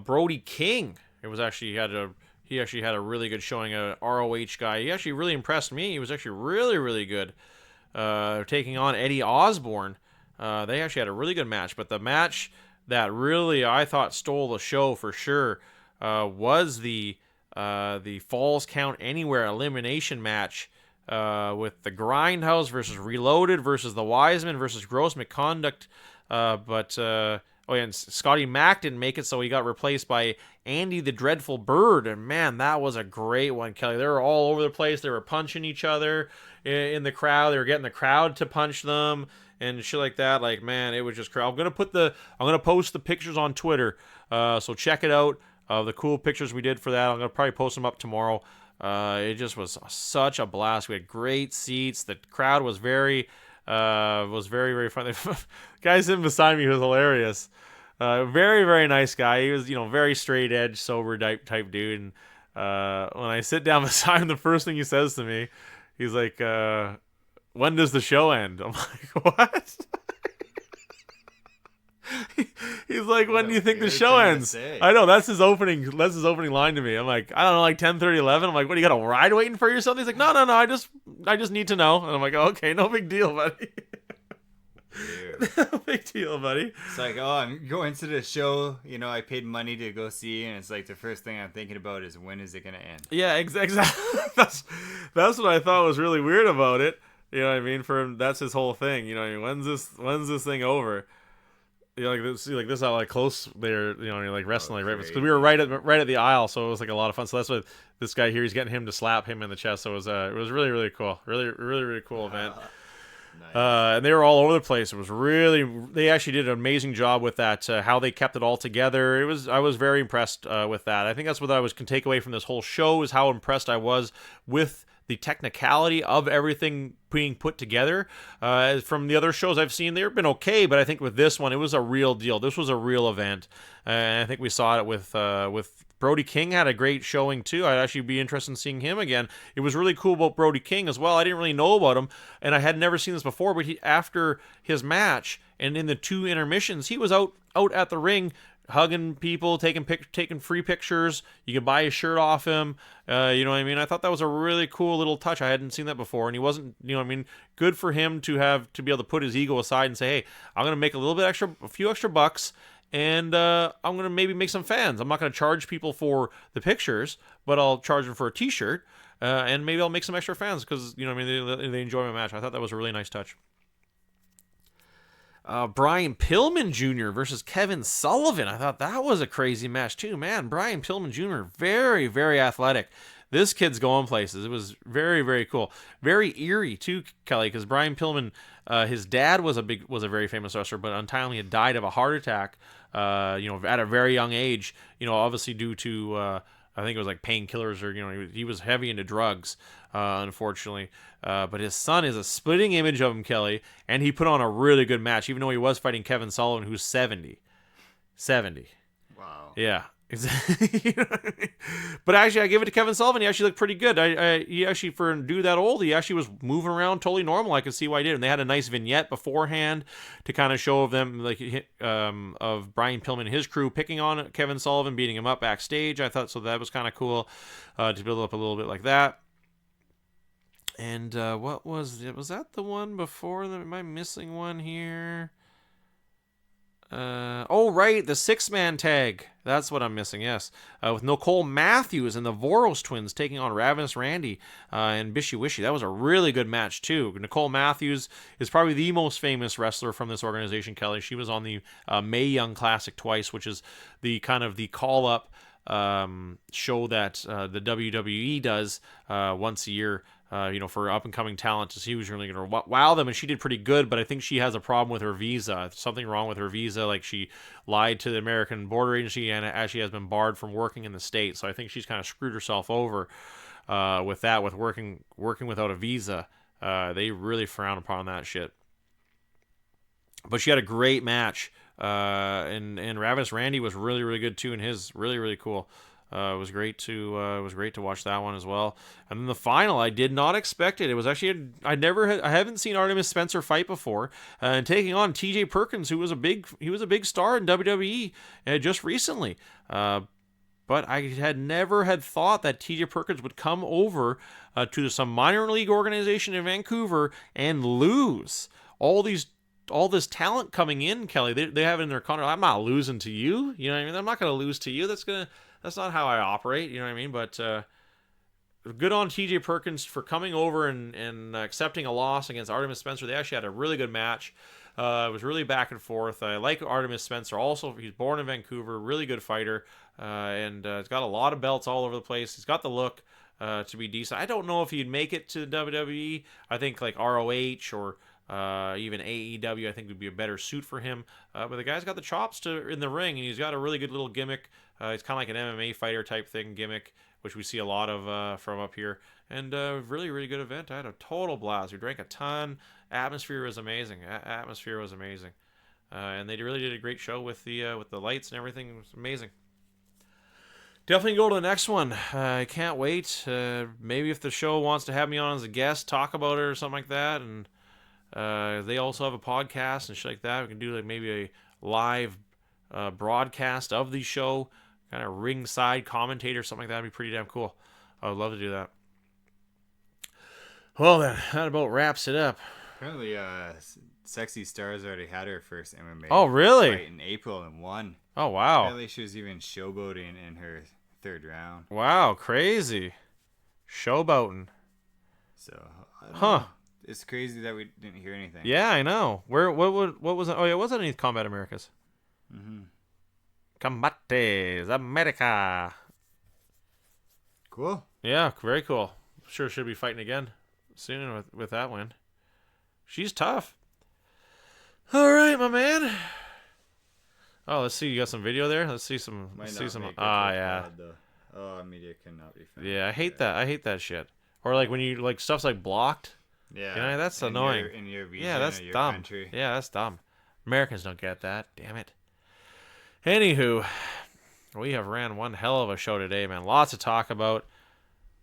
[SPEAKER 1] Brody King. He actually had a really good showing. A ROH guy. He actually really impressed me. He was actually really, really good. Taking on Eddie Osborne. They actually had a really good match. But the match that really I thought stole the show for sure was the Falls Count Anywhere elimination match with the Grindhouse versus Reloaded versus the Wiseman versus Gross Misconduct. And Scotty Mack didn't make it, so he got replaced by Andy the Dreadful Bird. And man, that was a great one, Kelly. They were all over the place. They were punching each other in the crowd. They were getting the crowd to punch them and shit like that. Like, man, it was just crazy. I'm gonna post the pictures on Twitter. So check it out. The cool pictures we did for that. I'm gonna probably post them up tomorrow. It just was such a blast. We had great seats. The crowd was very, very fun. The guy sitting beside me was hilarious. Very, very nice guy. He was, very straight edge, sober type dude. And when I sit down beside him, the first thing he says to me, he's like, "When does the show end?" I'm like, "What?" He's like, "When do you think the show ends?" I know, that's his opening line to me. I'm like, "I don't know, like 10:30, 11." I'm like, "What, you got a ride waiting for you or something?" He's like, No, I just need to know." And I'm like, "Okay, no big deal, buddy." No big deal, buddy.
[SPEAKER 2] It's like, oh, I'm going to the show. I paid money to go see, and it's like the first thing I'm thinking about is when is it gonna end?
[SPEAKER 1] Yeah, exactly. That's what I thought was really weird about it. You know what I mean? For him, that's his whole thing. When's this thing over? This is how like close they're, like wrestling, right? Because we were right at the aisle, so it was like a lot of fun. So that's what this guy here, he's getting him to slap him in the chest. So it was really, really cool, really, really, really cool event. Nice. And they were all over the place. It was they actually did an amazing job with that. How they kept it all together. I was very impressed with that. I think that's what I can take away from this whole show, is how impressed I was with the technicality of everything being put together. From the other shows I've seen, they've been okay, but I think with this one, it was a real deal. This was a real event, and I think we saw it with Brody King had a great showing too. I'd actually be interested in seeing him again. It was really cool about Brody King as well. I didn't really know about him, and I had never seen this before. But after his match and in the 2 intermissions, he was out at the ring hugging people, taking free pictures. You can buy a shirt off him. You know what I mean? I thought that was a really cool little touch. I hadn't seen that before, and he wasn't. You know what I mean? Good for him to be able to put his ego aside and say, "Hey, I'm gonna make a few extra bucks." And I'm going to maybe make some fans. I'm not going to charge people for the pictures, but I'll charge them for a t-shirt. And maybe I'll make some extra fans because, you know what I mean, they enjoy my match. I thought that was a really nice touch. Brian Pillman Jr. versus Kevin Sullivan. I thought that was a crazy match too. Man, Brian Pillman Jr., very, very athletic. This kid's going places. It was very, very cool. Very eerie too, Kelly, because Brian Pillman, his dad was a very famous wrestler, but untimely had died of a heart attack. At a very young age. Obviously due to I think it was like painkillers, or he was heavy into drugs, unfortunately. But his son is a splitting image of him, Kelly, and he put on a really good match, even though he was fighting Kevin Sullivan, who's 70. 70.
[SPEAKER 2] Wow.
[SPEAKER 1] Yeah. You know what I mean? But actually, I give it to Kevin Sullivan. He actually looked pretty good. He actually, for a dude that old, he actually was moving around totally normal. I could see why he did. And they had a nice vignette beforehand to kind of show of them, of Brian Pillman and his crew picking on Kevin Sullivan, beating him up backstage. I thought so that was kind of cool to build up a little bit like that. And what was that the one before? Am I missing one here? Right, the 6-man tag. That's what I'm missing, yes. With Nicole Matthews and the Voros twins taking on Ravenous Randy and Bishy Wishy. That was a really good match, too. Nicole Matthews is probably the most famous wrestler from this organization, Kelly. She was on the Mae Young Classic twice, which is the kind of the call-up show that the WWE does once a year. For up-and-coming talent to see who's really going to wow them, and she did pretty good, but I think she has a problem with her visa. Something wrong with her visa, like she lied to the American Border Agency and actually has been barred from working in the States, so I think she's kind of screwed herself over with that, with working without a visa. They really frown upon that shit. But she had a great match, and Ravenous Randy was really, really good too, and his really, really cool. It was great to watch that one as well. And then the final, I did not expect it. It was actually I haven't seen Artemis Spencer fight before, and taking on T.J. Perkins, who was a big star in WWE just recently. But I had never thought that T.J. Perkins would come over to some minor league organization in Vancouver and lose all this talent coming in, Kelly. They have it in their contract. I'm not losing to you. You know what I mean? I'm not going to lose to you. That's not how I operate, you know what I mean? But good on TJ Perkins for coming over and accepting a loss against Artemis Spencer. They actually had a really good match. It was really back and forth. I like Artemis Spencer. Also, he's born in Vancouver, really good fighter, and he's got a lot of belts all over the place. He's got the look to be decent. I don't know if he'd make it to WWE. I think like ROH or even AEW, I think would be a better suit for him. But the guy's got the chops in the ring, and he's got a really good little gimmick. He's kind of like an MMA fighter type thing gimmick, which we see a lot of from up here. And really, really good event. I had a total blast. We drank a ton. Atmosphere was amazing. And they really did a great show with the lights and everything. It was amazing. Definitely go to the next one. I can't wait. Maybe if the show wants to have me on as a guest, talk about it or something like that, and they also have a podcast and shit like that. We can do like maybe a live broadcast of the show, kind of ringside commentator, something like that. Would be pretty damn cool. I would love to do that. Well then, that about wraps it up.
[SPEAKER 2] Apparently, Sexy Stars already had her first MMA
[SPEAKER 1] really?
[SPEAKER 2] fight in April and won.
[SPEAKER 1] Oh, wow.
[SPEAKER 2] Apparently she was even showboating in her third round.
[SPEAKER 1] Wow, crazy. Showboating.
[SPEAKER 2] So, I don't know. It's crazy that we didn't hear anything.
[SPEAKER 1] Yeah, I know. What was it? Oh, yeah, it was underneath Combat Americas.
[SPEAKER 2] Mm-hmm.
[SPEAKER 1] Combates America.
[SPEAKER 2] Cool.
[SPEAKER 1] Yeah, very cool. Sure she'll be fighting again soon with that win. She's tough. All right, my man. Oh, let's see. You got some video there? Let's see some. Yeah.
[SPEAKER 2] Media cannot be found.
[SPEAKER 1] Yeah, I hate that. I hate that shit. Or like when you like stuff's like blocked.
[SPEAKER 2] Yeah.
[SPEAKER 1] That's annoying.
[SPEAKER 2] In your region,
[SPEAKER 1] yeah, that's
[SPEAKER 2] or your
[SPEAKER 1] dumb.
[SPEAKER 2] Country.
[SPEAKER 1] Yeah, that's dumb. Americans don't get that. Damn it. Anywho, we have ran one hell of a show today, man. Lots to talk about.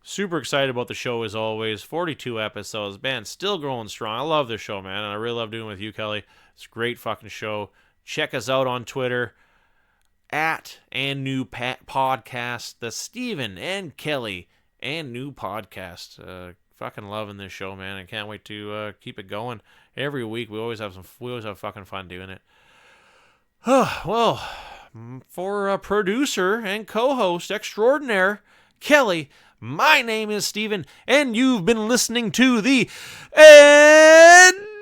[SPEAKER 1] Super excited about the show as always. 42 episodes. Man, still growing strong. I love this show, man. And I really love doing it with you, Kelly. It's a great fucking show. Check us out on Twitter. and new podcast, the Steven and Kelly and new podcast. Fucking loving this show, man. I can't wait to keep it going every week. We always have fucking fun doing it. Well, for producer and co-host extraordinaire Kelly, my name is Steven, and you've been listening to the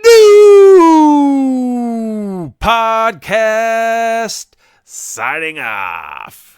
[SPEAKER 1] New Podcast. Signing off.